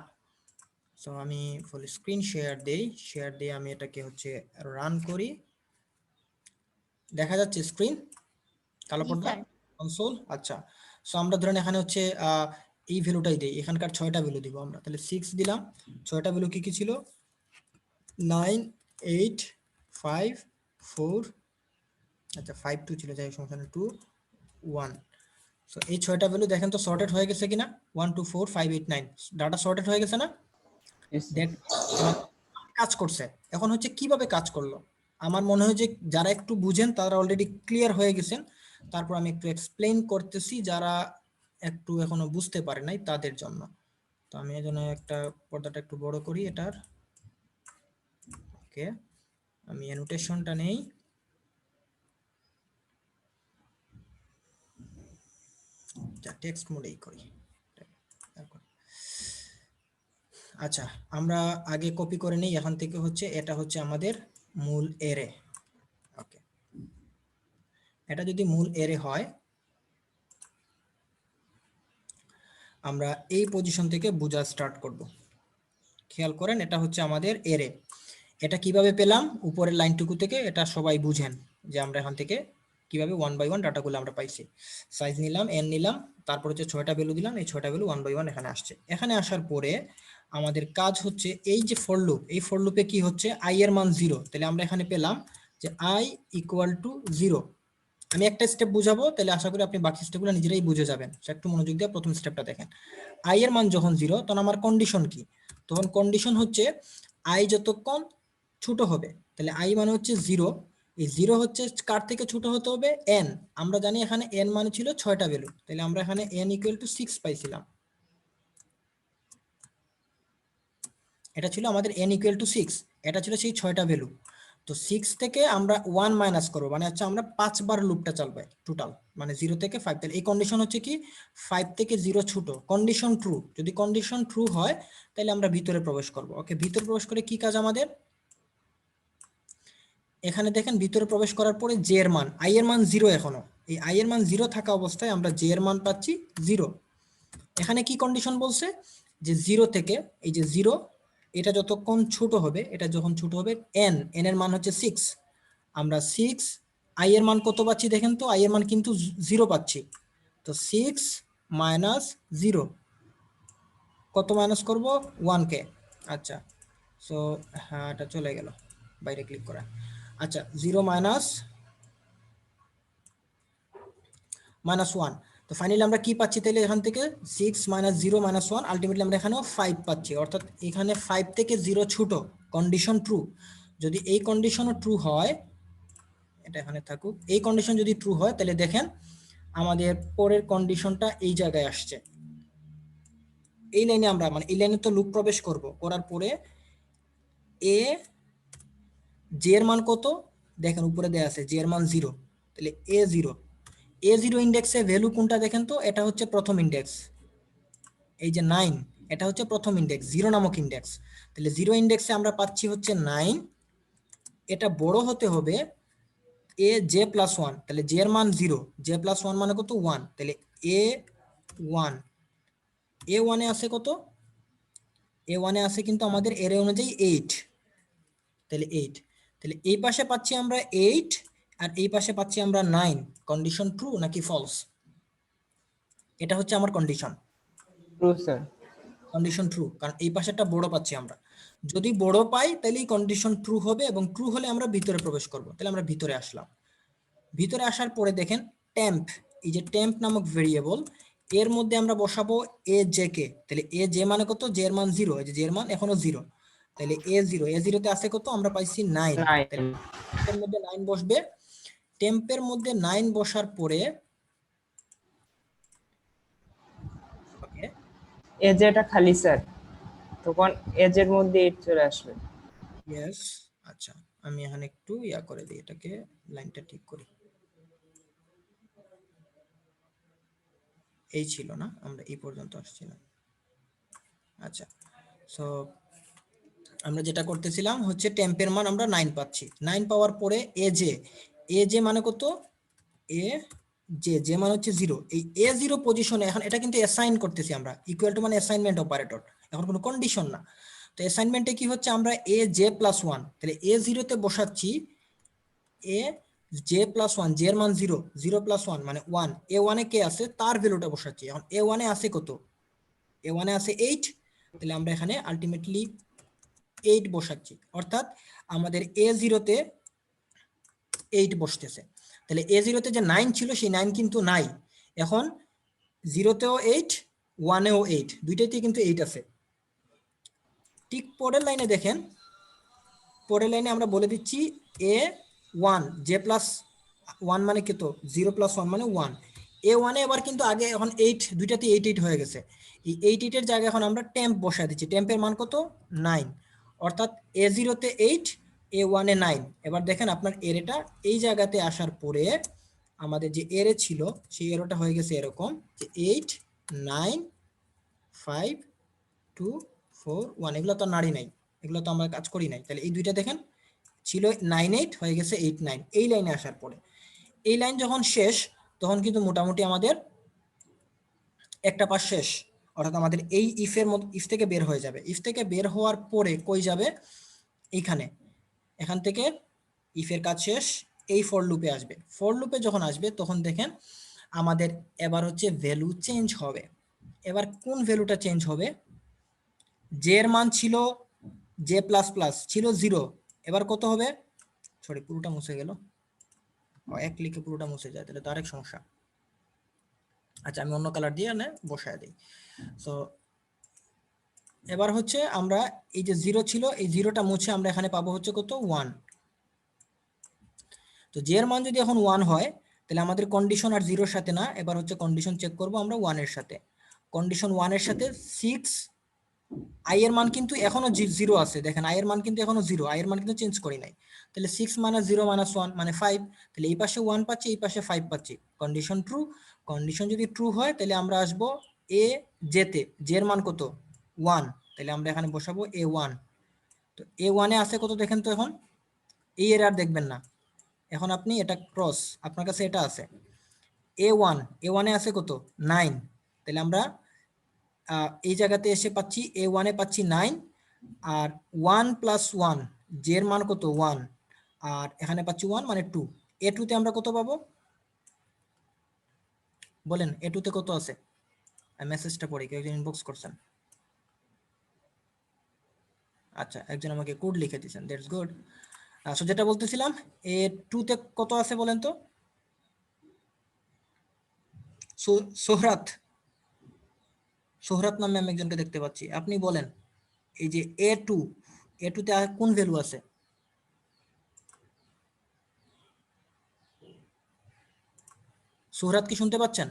সো আমি ফুল স্ক্রিন শেয়ার দেই, শেয়ার দিয়ে আমি এটাকে হচ্ছে রান করি। দেখা যাচ্ছে স্ক্রিন কালো জি পর্দা স্যার। কনসোল? আচ্ছা, সো আমরা ধরেন এখানে হচ্ছে এই ভ্যালুটাই দেই, এখানকার 6টা ভ্যালু দিব আমরা। তাহলে 6 দিলাম, 6টা ভ্যালু কি কি ছিল? 9 8 5 4, আচ্ছা 5 2 ছিল, যাই হোক সমস্যা নেই, 2 1। সো এই 6টা ভ্যালু দেখেন তো সর্টেড হয়ে গেছে কিনা? 1 2 4 5 8 9 ডাটা সর্টেড হয়ে গেছে না? Yes, sir. দেখ কাজ করছে। এখন হচ্ছে কিভাবে কাজ করলো, আমার মনে হয় যে যারা একটু বুঝেন তারা অলরেডি ক্লিয়ার হয়ে গেছেন। তারপর আমি একটু এক্সপ্লেইন করতেছি যারা একটু এখনো বুঝতে পারে নাই তাদের জন্য। তো আমি এই জন্য একটা পর্দাটা একটু বড় করি এটার। ওকে, আমি অ্যানোটেশনটা নেই। যা টেক্সট মোডেই করি। আচ্ছা, আমরা আগে কপি করে নিই এখান থেকে, হচ্ছে এটা হচ্ছে আমাদের মূল এরে। ওকে, এটা যদি মূল এরে হয় আমরা এই পজিশন থেকে বোঝা স্টার্ট করব। খেয়াল করেন এটা হচ্ছে আমাদের এরে। এটা কিভাবে পেলাম উপরের লাইনটুকু থেকে, এটা সবাই বুঝেন যে আমরা এখান থেকে কিভাবে 1 বাই 1 ডাটাগুলো আমরা পাইছি। সাইজ নিলাম, এন নিলাম, তারপর হচ্ছে 6টা ভ্যালু দিলাম, এই 6টা ভ্যালু 1 বাই 1 এখানে আসছে। এখানে আসার পরে আমাদের কাজ হচ্ছে এই যে ফর লুপ, এই ফর লুপে কি হচ্ছে i এর মান 0, তাহলে আমরা এখানে পেলাম যে i ইকুয়াল টু 0। আমি একটা স্টেপ বুঝাবো, তাহলে আশা করি আপনি বাকি স্টেপগুলো নিজেরাই বুঝে যাবেন। একটু মনোযোগ দিয়ে প্রথম স্টেপটা দেখেন। i এর মান যখন 0, তখন আমার কন্ডিশন কি? তখন কন্ডিশন হচ্ছে i যতক্ষণ ছোট হবে, তাহলে i মানে হচ্ছে 0। এই 0 হচ্ছে কার থেকে ছোট হতে হবে? n। আমরা জানি এখানে n মানে ছিল 6টা ভ্যালু, তাহলে আমরা এখানে n ইকুয়াল টু 6 পাইছিলাম। এটা ছিল আমাদের n ইকুয়াল টু 6, এটা ছিল সেই 6টা ভ্যালু। তো 6 থেকে আমরা 1 মাইনাস করবো, মানে হচ্ছে আমরা 5 বার লুপটা চালাবো টোটাল, মানে 0 থেকে 5। তাহলে এই কন্ডিশন হচ্ছে কি 5 থেকে 0 ছোট, কন্ডিশন ট্রু। যদি কন্ডিশন ট্রু হয় তাহলে আমরা ভিতরে প্রবেশ করব। ওকে, ভিতরে প্রবেশ করে কি কাজ আমাদের? এখানে দেখেন ভিতরে প্রবেশ করার পরে জে এর মান, i এর মান 0, এখনো এই i এর মান 0 থাকা অবস্থায় আমরা জে এর মান পাচ্ছি 0। এখানে কি কন্ডিশন বলছে যে 0 থেকে এই যে 0, এটা যতক্ষণ ছোট হবে, এটা যখন ছোট হবে n, n এর মান হচ্ছে 6, আমরা 6 i এর মান কত পাচ্ছি দেখেন তো, i এর মান কিন্তু 0 পাচ্ছি। তো 6 মাইনাস 0, কত মাইনাস করব? 1 কে। আচ্ছা, সো হ্যাঁ এটা চলে গেল, বাইরে ক্লিক করা। আচ্ছা, 0 মাইনাস 1। তো ফাইনালি আমরা কি পাচ্ছি তাহলে এখান থেকে? 6 মাইনাস 0 মাইনাস 1, আলটিমেটলি আমরা এখানেও 5 পাচ্ছি। অর্থাৎ এখানে 5 থেকে 0 ছোট, কন্ডিশন ট্রু। যদি এই কন্ডিশনও ট্রু হয়, এটা এখানে থাকুক, এই কন্ডিশন যদি ট্রু হয় তাহলে দেখেন আমাদের পরের কন্ডিশনটা এই জায়গায় আসছে। এই লাইনে আমরা, মানে এই লাইনে তো লুপ প্রবেশ করব, করার পরে এ জে এর মান কত দেখেন উপরে দেয়া আছে, জে এর মান 0, তাহলে এ0 ইন্ডেক্সে ভ্যালু কোনটা দেখেন তো, এটা হচ্ছে প্রথম ইন্ডেক্স, এই যে 9, এটা হচ্ছে প্রথম ইন্ডেক্স, 0 নামক ইন্ডেক্স। তাহলে 0 ইন্ডেক্সে আমরা পাচ্ছি হচ্ছে 9। এটা বড় হতে হবে এ জে প্লাস 1, তাহলে জে এর মান 0, জে প্লাস 1 মানে কত? 1, তাহলে এ1 এ আছে কত? এ1 এ আছে কিন্তু আমাদের এর অনুযায়ী 8, তাহলে 8, তাহলে এই পাশে পাচ্ছি আমরা 8 আর এই পাশে পাচ্ছি আমরা 9। কন্ডিশন ট্রু নাকি ফলস? এটা হচ্ছে আমার condition. True, sir. Condition true, কারণ এই পাশেরটা বড় পাচ্ছি আমরা। যদি বড় পাই তাহলে এই কন্ডিশন ট্রু হবে, এবং ট্রু হলে আমরা ভিতরে প্রবেশ করব। তাহলে আমরা ভিতরে আসলাম। ভিতরে আসার পরে দেখেন টেম্প, এই যে টেম্প নামক ভেরিয়েবল, এর মধ্যে আমরা বসাবো এ জে কে। তাহলে এ জে মানে কত? জে এর মান 0, এই যে জে এর মান এখনো 0, তাহলে এ0 তে আছে কত? আমরা পাইছি 9। তাহলে 9. টেম্পের মধ্যে 9 বসবে। টেম্পের মধ্যে 9 বসার পরে ওকে, এজ এটা খালি স্যার, তখন এজের মধ্যে 8 চলে আসবে। ইয়েস। আচ্ছা, আমি এখানে একটু ইয়া করে দিই, এটাকে লাইনটা ঠিক করি। এই ছিল না, আমরা এই পর্যন্ত আসছিলাম। আচ্ছা, সো আমরা যেটা করতেছিলাম হচ্ছে টেম্পের মান আমরা 9 পাচ্ছি। 9 পাওয়ার পরে এ জে মানে কত? এ জে মানে হচ্ছে 0। এই A0 পজিশনে এখন এটা কিন্তু অ্যাসাইন করতেছি আমরা, ইকুয়াল টু মানে অ্যাসাইনমেন্ট অপারেটর, এখন কোনো কন্ডিশন না। তো অ্যাসাইনমেন্টে কি হচ্ছে, আমরা AJ+1, তাহলে A0 তে বসাচ্ছি AJ+1, জে এর মান 0, 0+1 মানে 1, A1 এ কে আছে তার ভ্যালুটা বসাচ্ছি। এখন A1 এ আছে কত? A1 এ আছে 8, তাহলে আমরা এখানে আলটিমেটলি 8 বসাচ্ছি, অর্থাৎ আমাদের A0 তে 8 বসতেছে। তাহলে A0 তে যে 9 ছিল সেই 9 কিন্তু নাই, এখন 0 তেও 8, 1 এও 8, দুইটাইতে কিন্তু 8 আছে। ঠিক পরের লাইনে দেখেন, পরের লাইনে আমরা বলে দিচ্ছি A1 J+1 মানে কত? 0+1 মানে 1। A1 এ এবার কিন্তু আগে এখন 8, দুইটাতে 8 8 হয়ে গেছে। এই 8 8 এর জায়গায় এখন আমরা টেম্প বসায় দিচ্ছি, টেম্পের মান কত? 9, অর্থাৎ A0 তে 8, A1 এ 9। এবার দেখেন আপনার এরেটা এই জায়গাতে আসার পরে আমাদের যে এরে ছিল সেই এরোটা হয়ে গেছে এরকম যে 8 9 5 2 4 1, এগুলো তো নাড়ি নাই, এগুলো তো আমরা কাজ করি নাই। তাহলে এই দুইটা দেখেন ছিল 9 8 হয়ে গেছে 8 9। এই লাইনে আসার পরে এই লাইন যখন শেষ তখন কিন্তু মোটামুটি আমাদের একটা পাস শেষ, অর্থাৎ আমাদের এই ইফের মধ্যে ইফ থেকে বের হয়ে যাবে। ইফ থেকে বের হওয়ার পরে কই যাবে? এইখানে, এখান থেকে ইফের কাজ শেষ, এই ফর লুপে আসবে। ফর লুপে যখন আসবে তখন দেখেন আমাদের এবার হচ্ছে ভ্যালু চেঞ্জ হবে। এবার কোন ভ্যালুটা চেঞ্জ হবে? জে এর মান ছিল J++ ছিল 0, এবার কত হবে? সরি, পুরোটা মুছে গেল, এক ক্লিকে পুরোটা মুছে যায়, তাহলে তো আরেক সমস্যা। আচ্ছা, আমি অন্য কালার দিয়ে বসায় দিই। সো এবার হচ্ছে আমরা এই যে 0 ছিল এই 0টা মুছে আমরা এখানে পাবো হচ্ছে কত? 1। তো জে এর মান যদি এখন 1 হয় তাহলে আমাদের কন্ডিশন আর 0 এর সাথে না, এবার হচ্ছে কন্ডিশন চেক করব আমরা 1 এর সাথে। কন্ডিশন 1 এর সাথে 6, আই এর মান কিন্তু এখনো 0 আছে, দেখেন আই এর মান কিন্তু এখনো 0, আই এর মান কিন্তু চেঞ্জ করি নাই। তাহলে 6 - 0 - 1 মানে 5, তাহলে এই পাশে 1 পাচ্ছি, এই পাশে 5 পাচ্ছি, কন্ডিশন ট্রু। কন্ডিশন যদি ট্রু হয় তাহলে আমরা আসবো এ জেতে, জে এর মান কত? 1, তাহলে আমরা এখানে বসাবো A1। তো A1 এ আছে কত দেখেন তো, এখন এই এর আর দেখবেন না, এখন আপনি এটা ক্রস, আপনার কাছে এটা আছে A1 এ আছে কত? 9, তাহলে আমরা এই জায়গাতে এসে পাচ্ছি A1 এ পাচ্ছি 9, আর 1 + 1, জে এর মান কত? 1, আর এখানে পাচ্ছি 1 মানে 2। A2 তে আমরা কত পাবো বলেন? A2 তে কত আছে? মেসেজটা পড়ি, কেউ একজন ইনবক্স করছেন। আচ্ছা, একজন আমাকে কোড লিখে দিয়েছেন, দ্যাটস গুড। সো যেটা বলতেছিলাম, A2 তে কত আছে বলেন তো? সোহরাত, সোহরাত নামে আমি একজনকে দেখতে পাচ্ছি, আপনি বলেন এই যে A2 তে কোন ভ্যালু আছে? সোহরাত কি শুনতে পাচ্ছেন?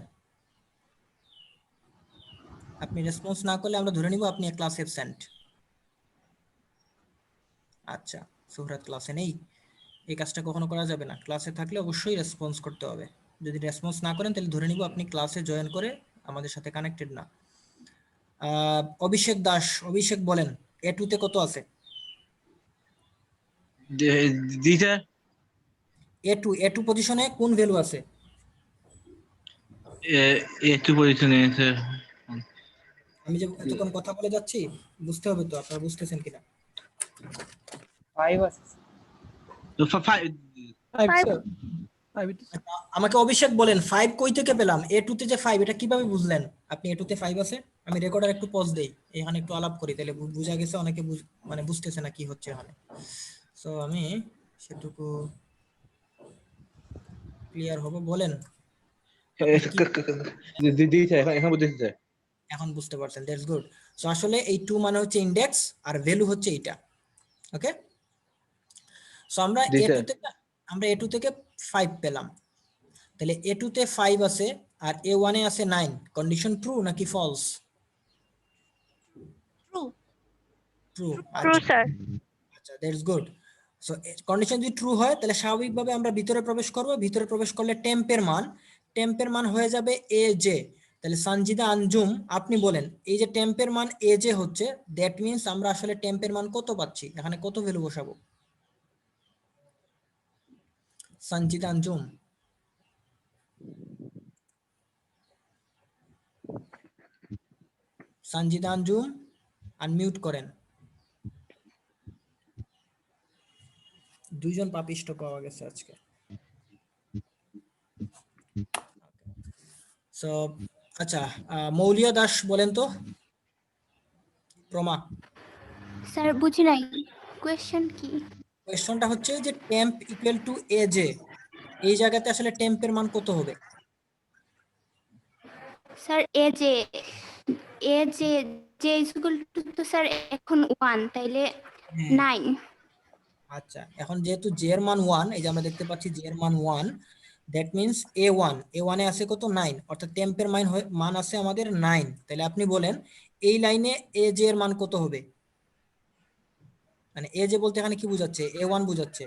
আপনি রেসপন্স না করলে আমরা ধরে নিব আপনি ক্লাস অ্যাবসেন্ট। আচ্ছা, সোহরাত ক্লাসে নেই, এই কাজটা কখনো করা যাবে না। ক্লাসে থাকলে অবশ্যই রেসপন্স করতে হবে, যদি রেসপন্স না করেন তাহলে ধরে নিব আপনি ক্লাসে জয়েন করে আমাদের সাথে কানেক্টেড না। অভিষেক দাস, অভিষেক বলেন A2 তে কত আছে? জি স্যার। A2 পজিশনে কোন ভ্যালু আছে? একটু পজিশনে স্যার। আমি যে এতক্ষণ কথা বলে যাচ্ছি বুঝতে হবে তো, আপনারা বুঝতেছেন কিনা? 5 আছে। তো five. 5 Five. Sir 5 it is আমাকে অভিষেক বলেন 5 কই থেকে পেলাম? A2 তে যে 5 এটা কিভাবে বুঝলেন আপনি A2 তে 5 আছে? আমি রেকর্ডার একটু পজ দেই, এখানে একটু আলাপ করি, তাহলে বোঝা গেছে অনেকে মানে বুঝতেছে না কি হচ্ছে এখানে। সো আমি সেটুকু ক্লিয়ার হব, বলেন জি স্যার, এখন বুঝেছি স্যার। এখন বুঝতে পারছেন, দ্যাটস গুড। সো আসলে এই 2 মানে হচ্ছে ইনডেক্স আর ভ্যালু হচ্ছে এটা, ওকে। সো আমরা জি A2 স্যার। থেকে 5 পেলাম, তাহলে A2 তে 5 আছে আর A1 এ আছে 9, কন্ডিশন ট্রু নাকি false? True. True. True, sir. আচ্ছা, দ্যাটস গুড। সো কন্ডিশন যদি ট্রু হয় তাহলে স্বাভাবিকভাবে আমরা ভিতরে প্রবেশ করব, ভিতরে প্রবেশ করলে টেম্পের মান হয়ে যাবে এ জে। তাহলে সঞ্জিদা আঞ্জুম আপনি বলেন এই যে টেম্পের মান এ যে হচ্ছে, দ্যাট মিন্স আমরা আসলে টেম্পের মান কত পাচ্ছি, এখানে কত ভ্যালু বসাবো? সঞ্জিদা আঞ্জুম, সঞ্জিদা আঞ্জুম আনমিউট করেন। দুইজন পাপিষ্ট পাওয়া গেছে আজকে। সো আচ্ছা, মৌলিয়া দাস বলেন তো। প্রমা, স্যার বুঝি নাই কোয়েশ্চেন কি? কোয়েশ্চনটা হচ্ছে যে temp equal to A J, এই জায়গাতে আসলে টেম্পের মান কত হবে? স্যার এ যে জে ইকুয়াল টু তো স্যার এখন 1 তাইলে হ্যাঁ, 9। আচ্ছা এখন যেহেতু জে এর মান 1, এই যে আমরা দেখতে পাচ্ছি জে এর মান 1, দ্যাট মিন্স এ ওয়ানে আছে কত 9, অর্থাৎ টেম্পের মান আছে আমাদের 9। তাহলে আপনি বলেন এই লাইনে এ জে এর মান কত হবে? মানে এ জে বলতে এখানে কি বোঝাচ্ছে? এ1 বোঝাচ্ছে।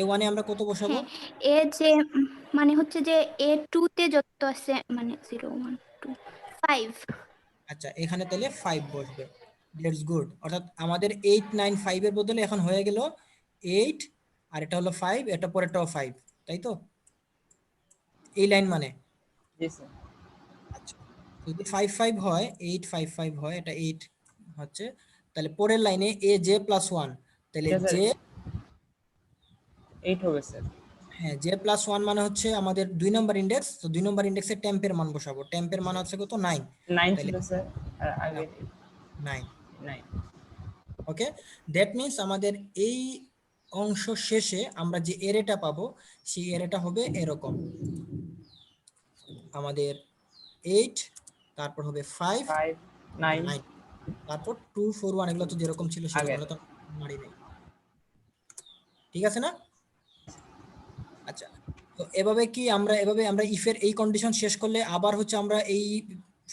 এ1 এ আমরা কত বসাবো? হ্যাঁ, এ যে মানে হচ্ছে যে A2 তে যত আছে মানে 0 1 2 5। আচ্ছা এখানে তাহলে 5 বসবে, দ্যাটস গুড। অর্থাৎ আমাদের 8 9 5 এর বদলে এখন হয়ে গেল 8, আর এটা হলো 5, এটা পরেরটাও 5, তাই তো? এই লাইন মানে জি স্যার। আচ্ছা, যদি 5 5 হয়, 8 5 5 হয়, এটা 8 হচ্ছে, তাহলে পরের লাইনে এ জে প্লাস 1, তাহলে এটা স্যার জে, 8 হবে স্যার। হ্যাঁ জে প্লাস 1 মানে হচ্ছে আমাদের 2 নম্বর ইন্ডেক্স, তো 2 নম্বর ইন্ডেক্সে টেম্পের মান বসাবো। টেম্পের মান আছে কত? 9, 9 তাহলে ছিল স্যার, আর আগে 9। 9। ওকে, দ্যাট মিন্স আমাদের এই অংশ শেষে আমরা যে এরেটা পাবো সেই এরেটা হবে এরকম, আমাদের 8, তারপর হবে 5 5 9 9, তারপর 2 4 1, এগুলো তো যেরকম ছিল সেরকম, আগে। এগুলো তো মারি নাই। ঠিক আছে না? আচ্ছা, তো এভাবে আমরা ইফের এই কন্ডিশন শেষ করলে আবার হচ্ছে আমরা এই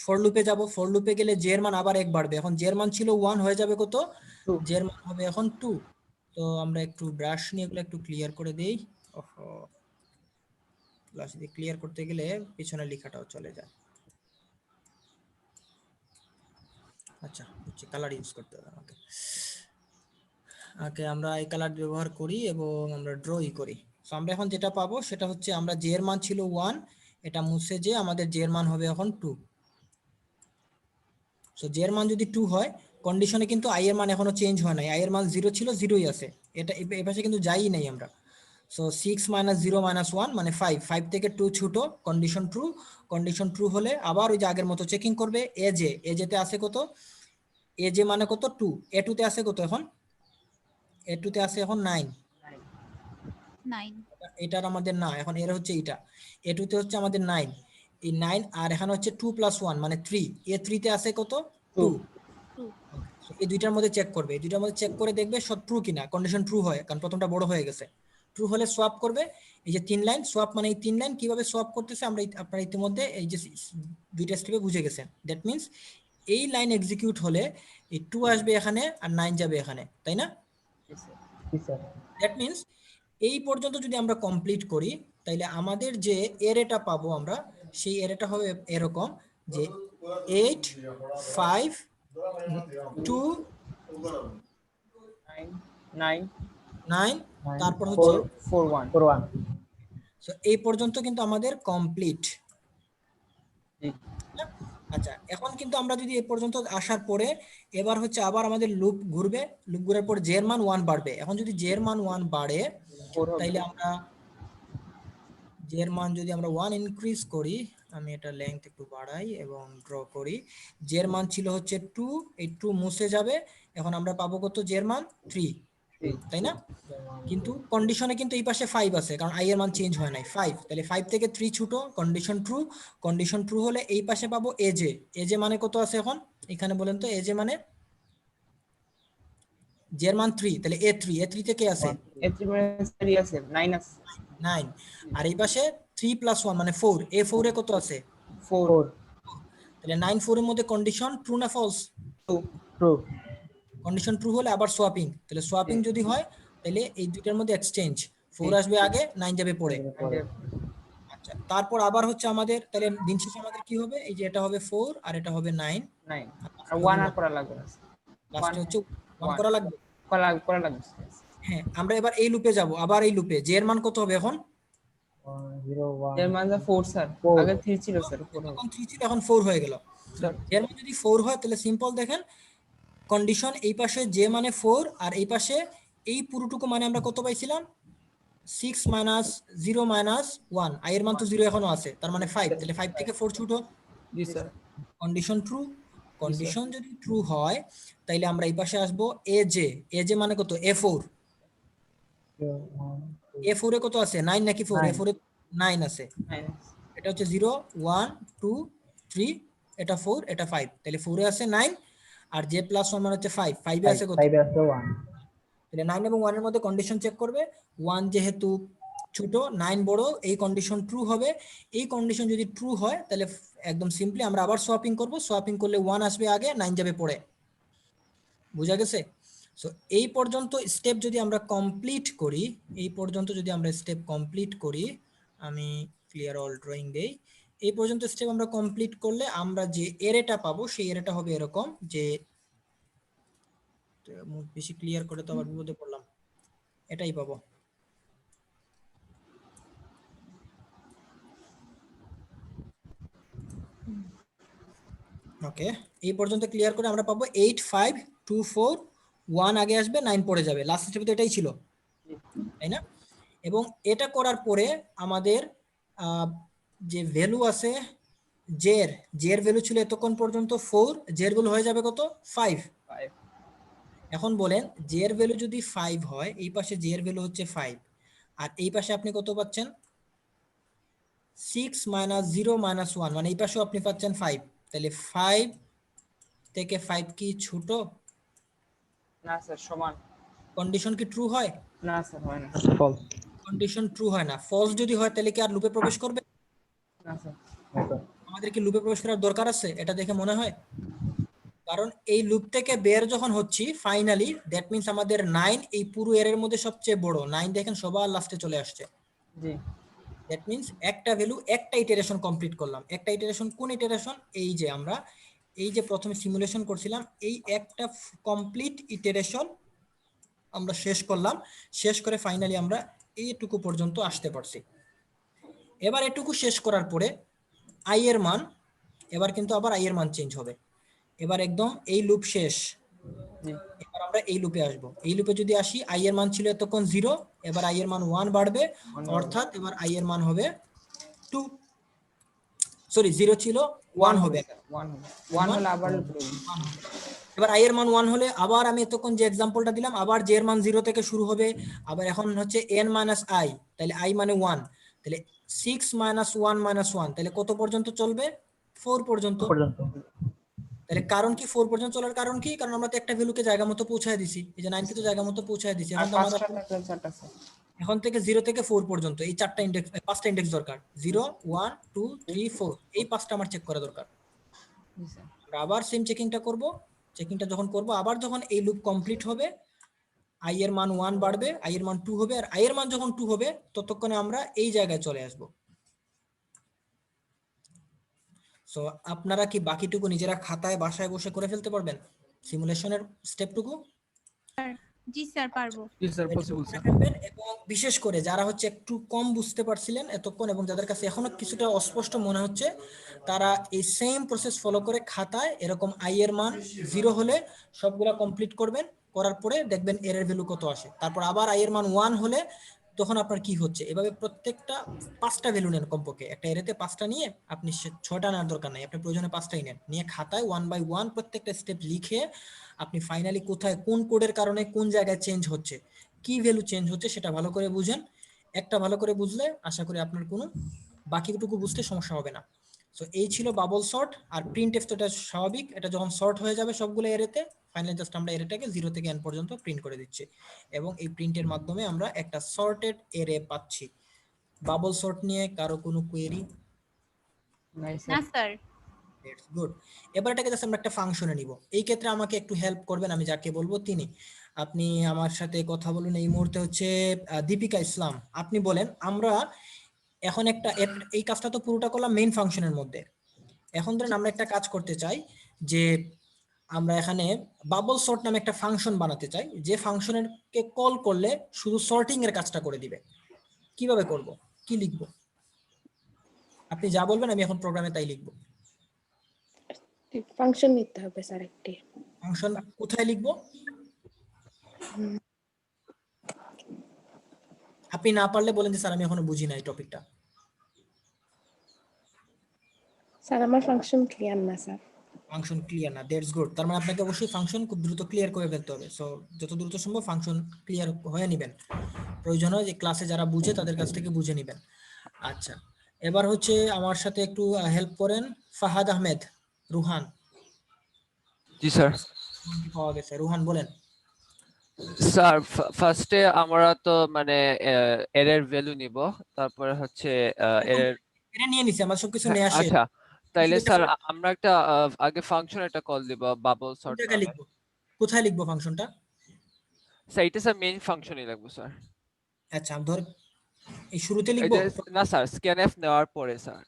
ফর লুপে যাব। ফর লুপে গেলে জে এর মান আবার 1 বাড়বে। এখন জে এর মান ছিল 1, হয়ে যাবে কত? 2। জে এর মান হবে এখন 2। তো আমরা একটু ব্রাশ নিয়ে এগুলো একটু ক্লিয়ার করে দেই। ওহো, ক্লাস দিয়ে ক্লিয়ার করতে গেলে পিছনে লেখাটাও চলে যায়। আচ্ছা বুঝছি, কালার ইউজ করতে হবে আমাকে। ওকে, আমরা এই কালার ব্যবহার করি এবং আমরা ড্রই করি। সো আমরা এখন যেটা পাবো সেটা হচ্ছে আমরা জে এর মান ছিল 1, এটা মুছে যে আমাদের জে এর মান হবে এখন 2। সো জে এর মান যদি 2 হয়, কন্ডিশনে কিন্তু আই এর মান এখনো চেঞ্জ হয় নাই, আই এর মান 0 ছিল, 0ই আছে, এটা এই পাশে কিন্তু যাই নাই আমরা। সো 6 - 0 - 1 মানে 5, 5 থেকে 2 ছোট, কন্ডিশন ট্রু। কন্ডিশন ট্রু হলে আবার ওই যে আগের মতো চেকিং করবে। এ জেতে আছে কত? এ জে মানে কত? 2। এ2 তে আছে কত এখন? এ2 তে আছে এখন 9। 9। এটার আমাদের না, এখন এর হচ্ছে এটা, এ2 তে হচ্ছে আমাদের 9, এই 9, আর এখানে হচ্ছে 2 + 1 মানে 3, এ3 তে আছে কত? 2। 2। এই দুইটার মধ্যে চেক করবে, এই দুইটার মধ্যে চেক করে দেখবে সব ট্রু কিনা। কন্ডিশন ট্রু হয়, কারণ প্রথমটা বড় হয়ে গেছে। ট্রু হলে সোয়াপ করবে। এই যে 3 লাইন সোয়াপ, মানে এই 3 লাইন কিভাবে সোয়াপ করতেছে আমরা আপনারা ইতিমধ্যে এই যে দুইটা স্টেপে বুঝে গেছেন। দ্যাট মিন্স এই লাইন এক্সিকিউট হলে এই 2 আসবে এখানে আর 9 যাবে এখানে, তাই না? জি স্যার। দ্যাট মিন্স এই পর্যন্ত যদি আমরা কমপ্লিট করি, তাইলে আমাদের যে এরেটা পাবো আমরা, সেই এরেটা হবে এরকম যে 8 5 2 9 9, তারপর হচ্ছে 4 1। সো এই পর্যন্ত কিন্তু আমাদের কমপ্লিট। জি। আচ্ছা, এখন কিন্তু আমরা যদি এই পর্যন্ত আসার পরে এবার হচ্ছে আবার আমাদের লুপ ঘুরবে, লুপ ঘুরার পর জে এর মান 1 বাড়বে। এখন যদি জে এর মান 1 বাড়ে, 4 হবে। তাইলে আমরা জে এর মান যদি আমরা 1 ইনক্রিজ করি, আমি এটা লেংথ একটু বাড়াই এবং ড্র করি। জে এর মান ছিল হচ্ছে 2, এই 2 মুছে যাবে, এখন আমরা পাবো কত? জে এর মান 3, তাই না? কিন্তু কন্ডিশনে কিন্তু এই পাশে 5 আছে, কারণ আই এর মান চেঞ্জ হয় নাই 5, তাহলে 5 থেকে 3 ছোট, কন্ডিশন ট্রু। কন্ডিশন ট্রু হলে এই পাশে পাবো এজে। এজে মানে কত আছে এখন এখানে বলেন তো? এজে মানে জে এর মান 3, তাহলে এ3 থেকে আছে A3 মানে স্যার আছে 9 আছে। 9, আর এই পাশে 3 + 1 মানে 4, এ4 এ কত আছে? 4 তাহলে 9 4 এর মধ্যে কন্ডিশন ট্রু না ফলস? 2 কন্ডিশন ট্রু হলে আবার সোয়াপিং, তাহলে সোয়াপিং যদি হয় তাহলে এই দুইটার মধ্যে এক্সচেঞ্জ, 4 আসবে আগে, 9 যাবে পরে। আচ্ছা, তারপর আবার হচ্ছে আমাদের তাহলে দিন শেষে আমাদের কি হবে, এই যে এটা হবে 4 আর এটা হবে 9, 9 আর 1 আর করা লাগবে না লাস্টে হচ্ছে 1 one। করা লাগবে। করা লাগবে স্যার। হ্যাঁ, আমরা এবার এই লুপে যাব, আবার এই লুপে জে এর মান কত হবে এখন? এর মান 4 স্যার, আগে 3 ছিল স্যার, 4 হবে। এখন 3 ছিল, এখন 4 হয়ে গেল। এর মান যদি 4 হয় তাহলে সিম্পল দেখেন কন্ডিশন, এই পাশে যে মানে 4 আর এই পাশে এই পুরোটুকু মানে আমরা কত পাইছিলাম 6 মাইনাস 0 মাইনাস 1, আই এর মান তো 0 এখনো আছে, তার মানে 5, তাহলে 5 থেকে 4 ছোট। জি স্যার। কন্ডিশন ট্রু, কন্ডিশন যদি ট্রু হয় তাইলে আমরা এই পাশে আসবো এ জে মানে কত a4, a4 এ কত আছে 9 নাকি 4? a4 এ 9 আছে, এটা হচ্ছে 0 1 2 3, এটা 4 এটা 5, তাহলে 4 এ আছে 9 আর j প্লাস 1 মানে হচ্ছে 5, 5 এ আছে কত? 5 আছে 1। তাহলে 9 এবং 1 এর মধ্যে কন্ডিশন চেক করবে, 1 যেহেতু ছোট 9 বড়, এই কন্ডিশন ট্রু হবে। এই কন্ডিশন যদি ট্রু হয় তাহলে একদম সিম্পলি আমরা আবার সোয়াপিং করব, সোয়াপিং করলে 1 আসবে আগে, 9 যাবে পরে। বুঝা গেছে? সো এই পর্যন্ত স্টেপ যদি আমরা কমপ্লিট করি, এই পর্যন্ত যদি আমরা স্টেপ কমপ্লিট করি, আমি ক্লিয়ার অল ড্রয়িং দেই, এই পর্যন্ত স্টেপ আমরা কমপ্লিট করলে আমরা যে এরেটা পাবো সেই এরেটা হবে এরকম, যে বেশি ক্লিয়ার করে তো আবার বিপদে পড়লাম, এটাই পাবো। ওকে, এই পর্যন্ত ক্লিয়ার করে আমরা পাবো 8 5 2 4, 1 আগে আসবে 9 পরে যাবে, লাস্ট স্টেপে তো এটাই ছিল, তাই না? এবং এটা করার পরে আমাদের যে ভ্যালু আছে জের ভ্যালু ছিল এতক্ষণ পর্যন্ত 4, জের ভ্যালু হয়ে যাবে কত 5। এখন বলেন জের ভ্যালু যদি 5 হয়, এই পাশে জের ভ্যালু হচ্ছে 5 আর এই পাশে আপনি কত পাচ্ছেন 6 মাইনাস 0 মাইনাস 1, মানে এই পাশেও আপনি পাচ্ছেন 5, তাহলে 5 থেকে 5 কি ছোট? না স্যার, সমান। কন্ডিশন কি ট্রু হয়? না স্যার, হয় না। ফলস। কন্ডিশন ট্রু হয় না, ফলস যদি হয় তাহলে কি আর লুপে প্রবেশ করবে? না স্যার। আমাদের কি লুপে প্রবেশ করার দরকার আছে এটা দেখে মনে হয়? কারণ এই লুপ থেকে বের যখন হচ্ছি ফাইনালি, দ্যাট মিন্স আমাদের 9 এই পুরো এর মধ্যে সবচেয়ে বড়, 9 দেখেন সবার লাস্টে চলে আসছে। জি। দ্যাট মিন্স একটা ভ্যালু একটা ইটারেশন কমপ্লিট করলাম। একটা ইটারেশন কোন ইটারেশন? এই যে আমরা এই যে প্রথমে সিমুলেশন করছিলাম, এই একটা কমপ্লিট ইটারেশন আমরা শেষ করলাম, শেষ করে ফাইনালি আমরা এইটুকু পর্যন্ত আসতে পারছি। এবার এটুকু শেষ করার পরে আই এর মান, এবার কিন্তু আবার আই এর মান চেঞ্জ হবে, এবার একদম এই লুপ শেষ, এবার আমরা এই লুপে আসব। এই লুপে যদি আসি, আই এর মান ছিল এতক্ষণ 0, এবার আই এর মান 1 বাড়বে, অর্থাৎ এবার আই এর মান হবে 2, সরি 0 ছিল 1 হবে, 1 হলে আবার এবার আই এর মান 1 হলে আবার আমি এতক্ষণ যে एग्जांपलটা দিলাম, আবার জে এর মান 0 থেকে শুরু হবে, আবার এখন হচ্ছে n মাইনাস আই, তাহলে আই মানে 1, তাহলে 6 মাইনাস 1 মাইনাস 1, তাহলে কত পর্যন্ত চলবে? 4 পর্যন্ত। তাহলে কারণ কি 4 পর্যন্ত চলার কারণ কি? কারণ আমরা তো একটা ভ্যালুকে জায়গা মতো পৌঁছায় দিছি, এই যে 9 কে তো জায়গা মতো পৌঁছায় দিছি। এখন তো আমাদের এখন থেকে 0 থেকে 4 পর্যন্ত এই চারটা ইনডেক্স, পাঁচটা ইনডেক্স দরকার, 0 1 2 3 4, এই পাঁচটা আমার চেক করা দরকার। আমরা আবার সেম চেকিংটা করব, চেকিংটা যখন করব, আবার যখন এই লুপ কমপ্লিট হবে, আই এর মান 1 বাড়বে, আই এর মান 2 হবে, আর আই এর মান যখন 2 হবে ততক্ষণে আমরা এই জায়গায় চলে আসব। সো আপনারা কি বাকিটুকু নিজেরা খাতায় বাসায় বসে করে ফেলতে পারবেন সিমুলেশনের স্টেপটুকু? জি স্যার, পারবো। জি স্যার, পসিবল স্যার। এবং বিশেষ করে যারা হচ্ছে একটু কম বুঝতে পারছিলেন এতক্ষণ এবং যাদের কাছে এখনো কিছুটা অস্পষ্ট মনে হচ্ছে, তারা এই সেম প্রসেস ফলো করে খাতায় এরকম আই এর মান 0 হলে সবগুলা কমপ্লিট করবেন, করার পরে দেখবেন এর ভ্যালু কত আসে, তারপর আবার আই এর মান 1 হলে তখন আপনার কি হচ্ছে, এভাবে প্রত্যেকটা 5টা ভ্যালু নেন কমপক্ষে, একটা এরেতে 5টা নিয়ে আপনি 6টা নেওয়ার দরকার নাই, আপনি প্রয়োজনে 5টাই নেন, নিয়ে খাতায় 1 বাই 1 প্রত্যেকটা স্টেপ লিখে আপনি ফাইনালি কোথায় কোন কোডের কারণে কোন জায়গায় চেঞ্জ হচ্ছে, কি ভ্যালু চেঞ্জ হচ্ছে সেটা ভালো করে বুঝেন। একটা ভালো করে বুঝলে আশা করি আপনার কোনো বাকিটুকু বুঝতে সমস্যা হবে না। সো এই ছিল বাবল সর্ট আর প্রিন্ট এফ, তো এটা স্বাভাবিক, এটা যখন সর্ট হয়ে যাবে সবগুলো এরেতে, ফাইনালি জাস্ট আমরা এরেটাকে 0 থেকে n পর্যন্ত প্রিন্ট করে দিচ্ছি এবং এই প্রিন্টের মাধ্যমে আমরা একটা সর্টেড এরে পাচ্ছি। বাবল সর্ট নিয়ে কারো কোনো কোয়েরি? না স্যার। That's good. এবার এটাকে জাস্ট আমরা একটা ফাংশনে নিব। এই ক্ষেত্রে আমাকে একটু হেল্প করবেন, আমি যাকে বলবো তিনি। আপনি আমার সাথে কথা বলুন এই মুহূর্তে হচ্ছে দীপিকা ইসলাম। আপনি বলেন আমরা এখন এই কাজটা তো পুরোটা করলাম মেইন ফাংশনের মধ্যে। এখন ধরেন আমরা একটা কাজ করতে চাই যে আমরা এখানে বাবল সর্ট নামে একটা ফাংশন বানাতে চাই, যে ফাংশনের কে কল করলে শুধু সর্টিং এর কাজটা করে দিবে। কিভাবে করব, কি লিখব? আপনি যা বলবেন আমি এখন প্রোগ্রামে তাই লিখব। ফাংশন নিতে হবে স্যার একটি। ফাংশন কোথায় লিখব? আপনি না পারলে বলেন যে স্যার আমি এখনো বুঝি না এই টপিকটা। স্যার আমার ফাংশন ক্লিয়ার না স্যার। ফাংশন ক্লিয়ার না, দ্যাটস গুড। তার মানে আপনাকে অবশ্যই ফাংশন খুব দ্রুত ক্লিয়ার করে ফেলতে হবে। সো যত দ্রুত সম্ভব ফাংশন ক্লিয়ার হয়ে নেবেন। প্রয়োজন হয় যে ক্লাসে যারা বুঝে তাদের কাছ থেকে বুঝে নেবেন। আচ্ছা, এবার হচ্ছে আমার সাথে একটু হেল্প করেন ফাহাদ আহমেদ, রুহান। জি স্যার। পাওয়া গেছে, রুহান বলেন। স্যার ফার্স্টে আমরা তো মানে এরর ভ্যালু নিব, তারপরে হচ্ছে এরর। এটা নিয়ে নিছি, আমার সবকিছু নিয়ে আসে। আচ্ছা, তাইলে স্যার আমরা একটা আগে ফাংশন একটা কল দিব বাবল সর্ট কোথায় লিখবো, কোথায় লিখবো ফাংশনটা? স্যার এটা স্যার মেইন ফাংশনই লাগবে স্যার। আচ্ছা আমি ধর এই শুরুতে এই লিখবো যে না স্যার স্ক্যানএফ নেওয়ার পরে স্যার।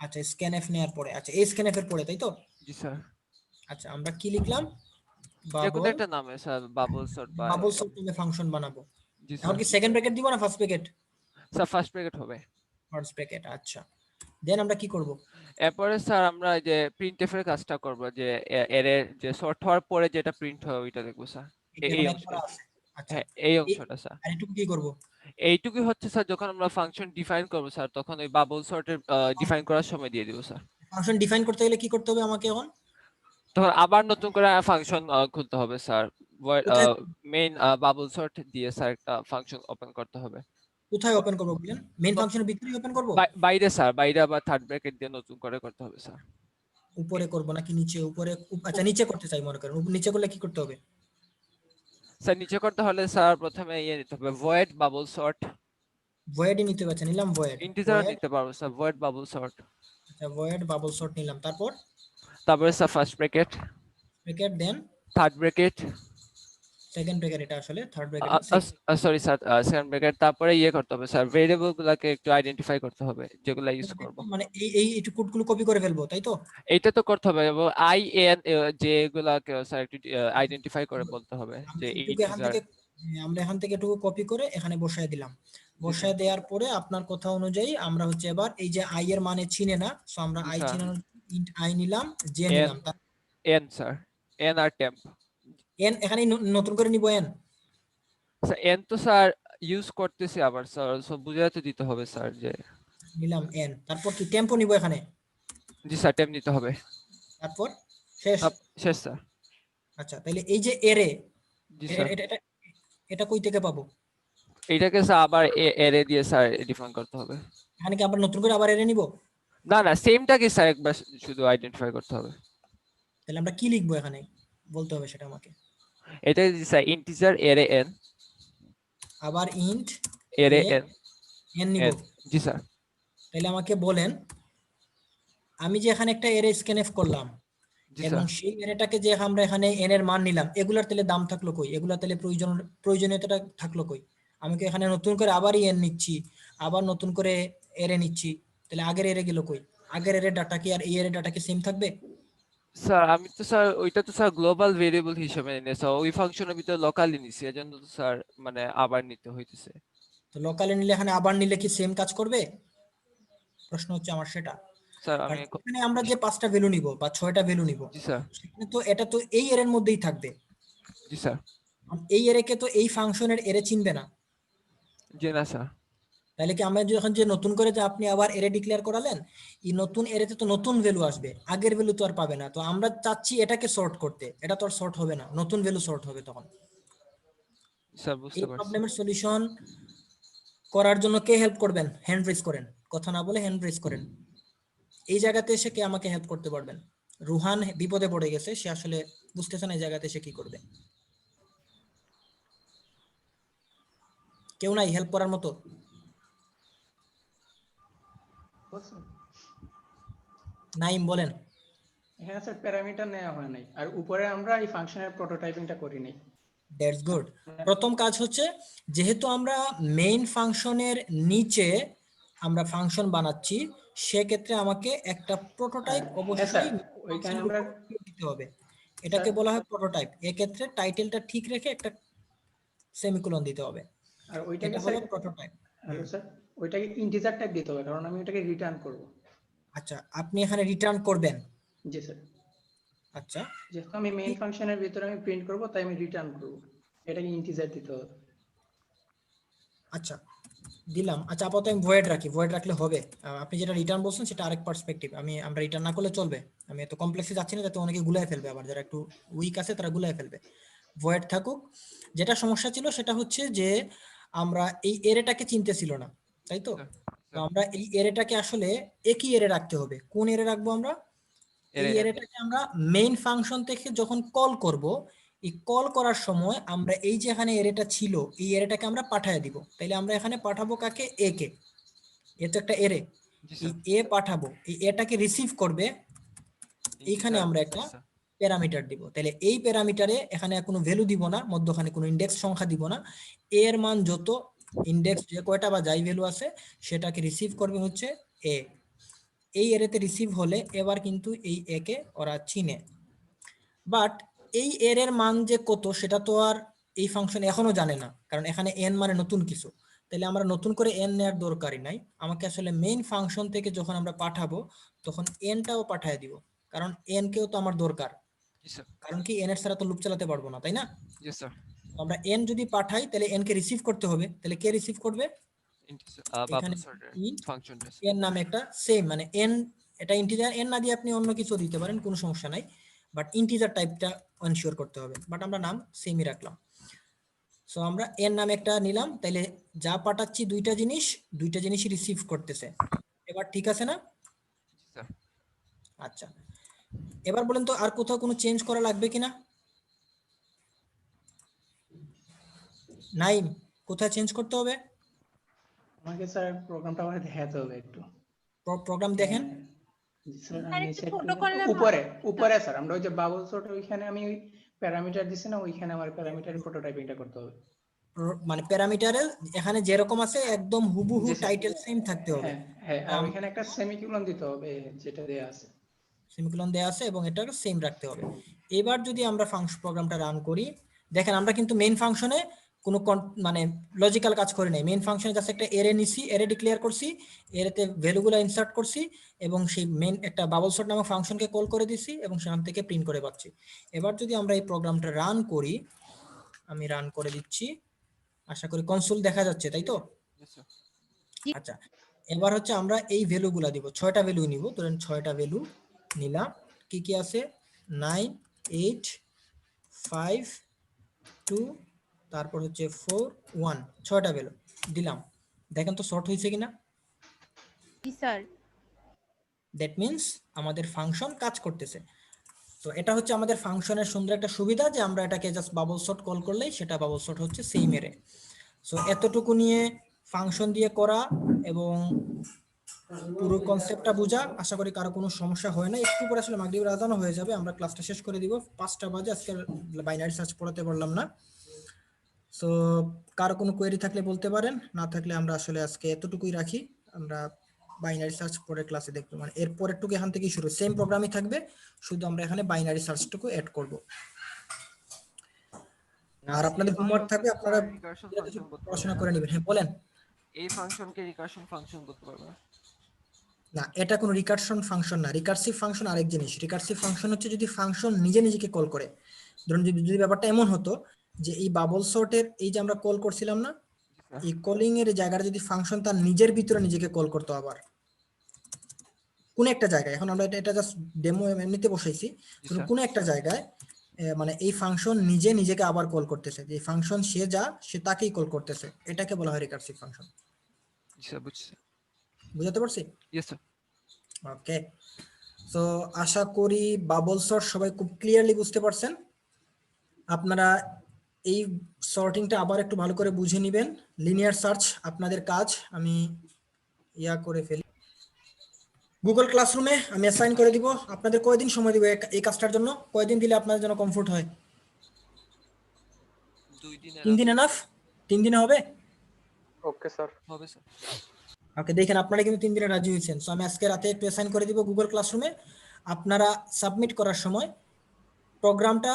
আচ্ছা স্ক্যানএফ নেওয়ার পরে, আচ্ছা এই স্ক্যানএফ এর পরে, তাই তো? জি স্যার। আচ্ছা আমরা কি লিখলাম? যে কোনো বাবল একটা নামে স্যার, বাবল সর্ট বা বাবল সর্ট নামে ফাংশন বানাবো। জি এখন স্যার। কি সেকেন্ড ব্র্যাকেট দিব না first bracket? Sir first bracket হবে। ফার্স্ট ব্র্যাকেট, আচ্ছা। দেন আমরা কি করব? এরপরে স্যার আমরা এই যে প্রিন্টএফ এর কাজটা করব, যে এরর যে সর্ট হওয়ার পরে যেটা প্রিন্ট হয় ওইটা দেখবো স্যার। এটা এই অনেক অংশটা, করা আছে। আচ্ছা হ্যাঁ এই অংশটা স্যার। আর একটু কি করব? এইটুকুই হচ্ছে স্যার, যখন আমরা ফাংশন ডিফাইন করব স্যার তখন ওই বাবল সর্টের ডিফাইন করার সময় দিয়ে দিব স্যার। ফাংশন ডিফাইন করতে গেলে কি করতে হবে আমাকে এখন? তখন আবার নতুন করে ফাংশন খুলতে হবে স্যার। কোথায় মেইন বাবল সর্ট দিয়ে স্যার একটা ফাংশন ওপেন করতে হবে। কোথায় ওপেন করব বলেন? মেইন ফাংশনের ভিতরেই ওপেন করব? বাইরে স্যার, বাইরে আবার থার্ড ব্র্যাকেট দিয়ে নতুন করে করতে হবে স্যার। উপরে করব নাকি নিচে? উপরে, আচ্ছা নিচে করতে চাই মনে করেন, নিচে করলে কি করতে হবে? স্যার নিচে করতে হলে স্যার প্রথমে ইয়ে নিতে হবে, ভয়েড বাবল সর্ট। ভয়েডই নিতে পারছেন, নিলাম ভয়েড। ইন্টিজার নিতে পারবো স্যার, ভয়েড বাবল সর্ট। আচ্ছা ভয়েড বাবল সর্ট নিলাম, তারপর তারপরে স্যার ফার্স্ট ব্র্যাকেট, ব্র্যাকেট, দেন থার্ড ব্র্যাকেট, সেকেন্ড ব্র্যাকেট, এটা আসলে third bracket. Sorry sir second bracket. তারপরে ইয়ে করতে হবে স্যার, ভেরিয়েবল গুলাকে একটু আইডেন্টিফাই করতে হবে যেগুলা ইউজ করব। মানে এই একটু কোডগুলো কপি করে ফেলবো, তাই তো? এইটা তো করতে হবে, এবং আই এন যেগুলাকে স্যার একটু আইডেন্টিফাই করে বলতে হবে যে ইন্টিজার। আমরা এখান থেকে একটু কপি করে এখানে বসায় দিলাম। বসায় দেওয়ার পরে আপনার কথা অনুযায়ী আমরা হচ্ছে এবার এই যে আই এর মানে চিনে না, সো আমরা আই চিনানোর ইন্ট আই নিলাম, জে নিলাম, এন স্যার, এন আর টেম্প। এন এখানে নতুন করে নিব এন। স্যার এন তো স্যার ইউজ করতেছি আবার স্যার, সব বুঝাতে দিতে হবে স্যার যে নিলাম এন, তারপর কি টেম্পো নিব এখানে? জি স্যার টেম্প নিতে হবে। তারপর শেষ? শেষ স্যার। আচ্ছা তাহলে এই যে এরে, জি স্যার। এটা কই থেকে পাবো? এইটাকে স্যার আবার এরে দিয়ে স্যার ডিফাইন করতে হবে। এখানে কি আবার নতুন করে আবার এরে নিব? না না, সেমটাকে স্যার একবার শুধু আইডেন্টিফাই করতে হবে। তাহলে আমরা কি লিখবো এখানে বলতে হবে সেটা আমাকে। এটা জি স্যার, ইন্টিজার এরে এন, আবার ইন্ট এরে এন এন নিব। জি স্যার। তাহলে আমাকে বলেন, আমি যে এখানে একটা এরে স্ক্যানএফ করলাম এবং সেই এরেটাকে যে আমরা এখানে এন এর মান নিলাম, এগুলার তাহলে দাম থাকলো কই? এগুলার তাহলে প্রয়োজনীয়তাটা থাকলো কই? আমি কি এখানে নতুন করে আবারই এন নিচ্ছি, আবার নতুন করে এরে নিচ্ছি, তাহলে আগের এরে গেল কই? আগের এর ডাটা কি আর এই এর ডাটা কি সেম থাকবে? স্যার আমি তো স্যার ওইটা তো স্যার গ্লোবাল ভেরিয়েবল হিসেবে নিয়ে স্যার, ওই ফাংশনের ভিতরে লোকালি নিছি, এজন্য তো স্যার মানে আবার নিতে হইতেছে। তো লোকালে নিলে এখানে আবার নিলে কি সেম কাজ করবে? প্রশ্ন হচ্ছে আমার সেটা। স্যার আমি এখানে আমরা যে 5টা ভ্যালু নিব বা 6টা ভ্যালু নিব, জি স্যার। সেখানে তো এটা তো এই এর মধ্যেই থাকবে। জি স্যার। এই এরেকে তো এই ফাংশনের এরে চিনবে না। জি না স্যার। তাহলে কি আমরা যখন যে নতুন করে যে আপনি আবার এরে ডিক্লেয়ার করালেন, এই নতুন এরেতে তো নতুন ভ্যালু আসবে, আগের ভ্যালু তো আর পাবে না। তো আমরা চাচ্ছি এটাকে সর্ট করতে, এটা তো আর সর্ট হবে না, নতুন ভ্যালু সর্ট হবে তখন। স্যার বুঝতে এই পারছি। প্রবলেমের সলিউশন করার জন্য কে হেল্প করবেন? হ্যান্ড রেজ করেন, কথা না বলে হ্যান্ড রেজ করেন। এই জায়গাতে এসে কে আমাকে হেল্প করতে পারবেন? রুহান বিপদে পড়ে গেছে, সে আসলে বুঝতেছে না এই জায়গাতে এসে কি করবে। কেউ নাই হেল্প করার মতো? নাইম বলেন। হ্যাঁ স্যার, প্যারামিটার নেওয়া হয় নাই, আর উপরে আমরা এই ফাংশনের প্রোটোটাইপিংটা করি নাই। That's good. প্রথম কাজ হচ্ছে, যেহেতু আমরা মেইন ফাংশনের নিচে আমরা ফাংশন বানাচ্ছি, সেক্ষেত্রে আমাকে একটা প্রোটোটাইপ হ্যাঁ অবশ্যই স্যার, ওইখানে ফাংশনের আমরা উপর দিতে হবে। এটাকে বলা হয় প্রোটোটাইপ। এক্ষেত্রে টাইটেলটা ঠিক রেখে একটা সেমিকোলন দিতে হবে। আর ওইটাকে এটা স্যার, হলো প্রোটোটাইপ। হ্যালো স্যার, ওইটাকে ইন্টিজার টাইপ দিতে হবে কারণ আমি ওটাকে রিটার্ন করব। আচ্ছা, আপনি এখানে রিটার্ন করবেন। জি স্যার, আচ্ছা, যেহেতু আমি মেইন ফাংশনের ভিতরে আমি প্রিন্ট করব তাই আমি রিটার্ন করব, এটাকে ইন্টিজার দিতে হবে। আচ্ছা দিলাম। আচ্ছা আপাতত আমি ভয়েড রাখি, ভয়েড রাখলে হবে। আপনি যেটা রিটার্ন বলছেন সেটা আরেক পার্সপেক্টিভ। আমরা রিটার্ন না করলে চলবে। আমি এত কমপ্লেক্সে যাচ্ছি না যাতে অনেকে গুলায় ফেলবে, আবার যারা একটু উইক আছে তারা গুলায় ফেলবে। ভয়েড থাকুক। যেটা সমস্যা ছিল সেটা হচ্ছে যে আমরা এই এরেটাকে চিনতেছিল না, তাই তো? তো আমরা এই এরেটাকে আসলে একই এরে রাখতে হবে। কোন এরে রাখবো আমরা? এই এরেটাকে আমরা মেইন ফাংশন থেকে যখন কল করব, এই কল করার সময় আমরা এই যে এখানে এরেটা ছিল এই এরেটাকে আমরা পাঠিয়ে দিব। তাইলে আমরা এখানে পাঠাবো কাকে? এ কে। এ তো একটা এরে, এই এ পাঠাবো, এই এটাকে রিসিভ করবে। এইখানে আমরা একটা প্যারামিটার দিব। তাহলে এই প্যারামিটারে এখানে কোনো ভ্যালু দিব না, মধ্যখানে কোনো ইনডেক্স সংখ্যা দিব না। এর মান যত ইনডেক্স যে কয়টা বা যাই ভ্যালু আছে সেটাকে রিসিভ করবে হচ্ছে এ। এই এরেতে রিসিভ হলে এবার কিন্তু এই এ কে ওরা চিনে। বাট এই এর মান যে কত সেটা তো আর এই ফাংশন এখনো জানে না, কারণ এখানে এন মানে নতুন কিছু। তাহলে আমরা নতুন করে এন নেওয়ার দরকারই নাই। আমাকে আসলে মেইন ফাংশন থেকে যখন আমরা পাঠাবো তখন এনটাও পাঠিয়ে দিব, কারণ এন কেও তো আমার দরকার। কারণ কি এন এর ছাড়া তো লুপ চালাতে পারবো না, তাই না? আমরা এন যদি পাঠাই তাহলে এন কে রিসিভ করতে হবে। তাহলে কে রিসিভ করবে? এখানে এন নামে একটা সেম মানে এন, এটা ইন্টিজার এন না দিয়ে আপনি অন্য কিছু দিতে পারেন, কোনো সমস্যা নাই। বাট ইন্টিজার টাইপটা এনশিওর করতে হবে। বাট আমরা নাম সেমই রাখলাম। সো আমরা এন নামে একটা নিলাম। তাইলে যা পাঠাচ্ছি দুইটা জিনিসই রিসিভ করতেছে। এবার ঠিক আছে না? আচ্ছা, এবার বলেন তো আর কোথাও কোনো চেঞ্জ করা লাগবে কিনা? নাইম, কোথায় চেঞ্জ করতে হবে? আমাকে স্যার প্রোগ্রামটা আমার দেখাতে হবে একটু। প্রোগ্রাম দেখেন। জি স্যার, স্যার, আমি একটু সেট ছোট করলাম করলে উপরে উপরে স্যার, আমরা ওই যে বাবল সর্ট ওইখানে আমি ওই প্যারামিটার দিছি না, ওইখানে আমার প্যারামিটার প্রোটোটাইপিংটা করতে হবে। মানে প্যারামিটারে এখানে যেরকম আছে একদম হুবহু জি স্যার। টাইটেল সেম থাকতে হবে। হ্যাঁ হ্যাঁ, আর ওইখানে একটা সেমিকোলন দিতে হবে যেটা দেয়া আছে। সেমিকোলন দেয়া আছে এবং এটা সেম রাখতে হবে। এবার যদি আমরা ফাংশন প্রোগ্রামটা রান করি, দেখেন আমরা কিন্তু মেইন ফাংশনে কোনো মানে লজিক্যাল কাজ করি নাই। মেইন ফাংশনে জাস্ট একটা এরে নিছি, এরে ডিক্লেয়ার করছি, এরেতে ভ্যালুগুলো ইনসার্ট করছি এবং সেই মেইন একটা বাবল সর্ট নামক ফাংশনকে কল করে দিছি এবং সেখান থেকে প্রিন্ট করে পাচ্ছি। এবার যদি আমরা এই প্রোগ্রামটা রান করি, আমি রান করে দিচ্ছি, আশা করি কনসোল দেখা যাচ্ছে, তাই তো? আচ্ছা, এবার হচ্ছে আমরা এই ভ্যালুগুলা দিব, 6টা ভ্যালু নিব। ধরেন 6টা ভ্যালু নিলাম। কি কি আছে? 9, 8, 5, 2, তারপর হচ্ছে 4, 1, 6টা ভ্যালু দিলাম। দেখেন তো শর্ট হয়েছে কিনা? জি স্যার। দ্যাট মিন্স আমাদের ফাংশন কাজ করতেছে। তো এটা হচ্ছে আমাদের ফাংশনের সুন্দর একটা সুবিধা যে আমরা এটাকে জাস্ট বাবল সর্ট কল করলেই সেটা বাবল সর্ট হচ্ছে সেম এরে। সো এতটুকু নিয়ে ফাংশন দিয়ে করা এবং পুরো কনসেপ্টটা বোঝা, আশা করি কারো কোনো সমস্যা হয় না। একটু পরে আসলে মাগরিবের আজানও হয়ে যাবে, আমরা ক্লাসটা শেষ করে দিব। 5টা বাজে, আজকে বাইনারি সার্চ পড়াতে পারলাম না। সো কারো কোনো কোয়েরি থাকলে বলতে পারেন, না থাকলে আমরা আসলে আজকে এতটুকুই রাখি। আমরা বাইনারি সার্চ পরের ক্লাসে দেখবো, মানে এর পরেরটুকু এখান থেকেই শুরু, সেম প্রোগ্রামই থাকবে, শুধু আমরা এখানে বাইনারি সার্চটুকু অ্যাড করব। আর আপনাদের হোমওয়ার্ক থাকবে, আপনারা পড়াশোনা করে নেবেন। হ্যাঁ বলেন। এই ফাংশনকে রিকারশন ফাংশন বলতে পারবে না? না, এটা কোনো রিকারশন ফাংশন না। রিকারসিভ ফাংশন আরেক জিনিস। রিকারসিভ ফাংশন হচ্ছে যদি ফাংশন নিজে নিজেকে কল করে। ধরুন যদি ব্যাপারটা এমন হতো যে এই বাবল সর্টের এই যে আমরা কল করছিলাম না, এই কলিং এর জায়গাটা যদি ফাংশন তার নিজের ভিতরে নিজেকে কল করতো আবার কোন একটা জায়গায়, এখন আমরা এটা জাস্ট ডেমো এমনিতে বসাইছি, কোন একটা জায়গায় মানে এই ফাংশন নিজে নিজেকে আবার কল করতেছে, যে ফাংশন সে তাকেই কল করতেছে, এটাকে বলা হয় রিকারসিভ ফাংশন। বুঝতে পারছি? Yes sir. ওকে, সো আশা করি বাবল সর্ট সবাই খুব ক্লিয়ারলি বুঝতে পারছেন। আপনারা এই সর্টিংটা আবার একটু ভালো করে বুঝে নেবেন। লিনিয়ার সার্চ আপনাদের কাজ, আমি করে ফেলি। গুগল ক্লাসরুমে আমি অ্যাসাইন করে দিব। আপনাদের কয়দিন সময় দিব এই কাজটার জন্য? কয়দিন দিলে আপনাদের জন্য কমফোর্ট হয়? 2 দিন 3 দিন এনাফ? 3 দিনে হবে? Okay sir. হবে স্যার। ওকে, দেখেন আপনারা কিন্তু 3 দিনে রাজি হয়েছেন। সো আমি আজকে রাতে একটু অ্যাসাইন করে দিব গুগল ক্লাসরুমে। আপনারা সাবমিট করার সময় প্রোগ্রামটা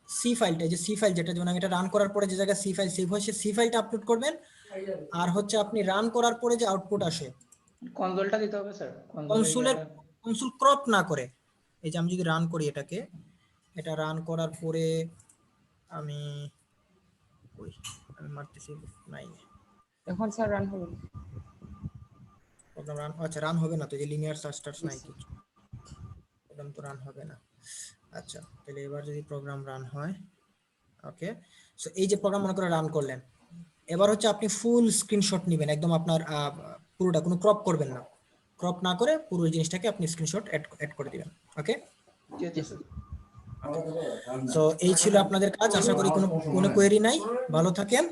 সি ফাইলটা, যে সি ফাইল যেটা, যেমন এটা রান করার পরে যে জায়গায় সি ফাইল সেভ হয় সেই সি ফাইলটা আপলোড করবেন। আর হচ্ছে আপনি রান করার পরে যে আউটপুট আসে কনসোলটা দিতে হবে স্যার, কনসোল ক্রপ না করে, এই যে আমি যদি রান করি এটাকে, এটা রান করার পরে আমি মারতেছি নাই, এখন স্যার রান হবে না। প্রোগ্রাম রান, আচ্ছা রান হবে না তো, এই যে লিনিয়ার সার্চ নাই কিছু, প্রোগ্রাম তো রান হবে না। আচ্ছা তাহলে এবার যদি প্রোগ্রাম রান হয়, ওকে। সো এই যে প্রোগ্রাম মনে করে রান করলেন, এবার হচ্ছে আপনি ফুল স্ক্রিনশট নেবেন, একদম আপনার পুরোটা, কোনো ক্রপ করবেন না, ক্রপ না করে পুরো জিনিসটাকে আপনি স্ক্রিনশট অ্যাড করে দিবেন। ওকে, তো এই ছিল আপনাদের কাজ। আশা করি কোনো কোয়েরি নাই। ভালো থাকেন,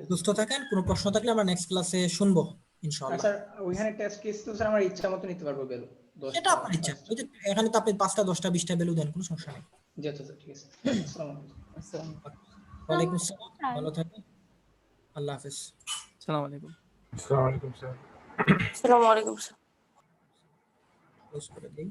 সুস্থ থাকেন। কোনো প্রশ্ন থাকলে আমরা নেক্সট ক্লাসে শুনবো ইনশাআল্লাহ। স্যার ওইখানে টেস্ট কেস তো স্যার আমার ইচ্ছা মতো নিতে পারবো বেল, এটা আপনার ইচ্ছা, ওই যে এখানে তো আপনি 5টা 10টা 20টা ভ্যালু দেন, কোনো সমস্যা নেই। জি আচ্ছা স্যার, ঠিক আছে। আসসালামু আলাইকুম। আসসালামু ওয়ালাইকুম আসসালাম, ভালো থাকেন, আল্লাহ হাফেজ। আসসালামু আলাইকুম। আসসালামু আলাইকুম স্যার। ক্লোজ করে দিই।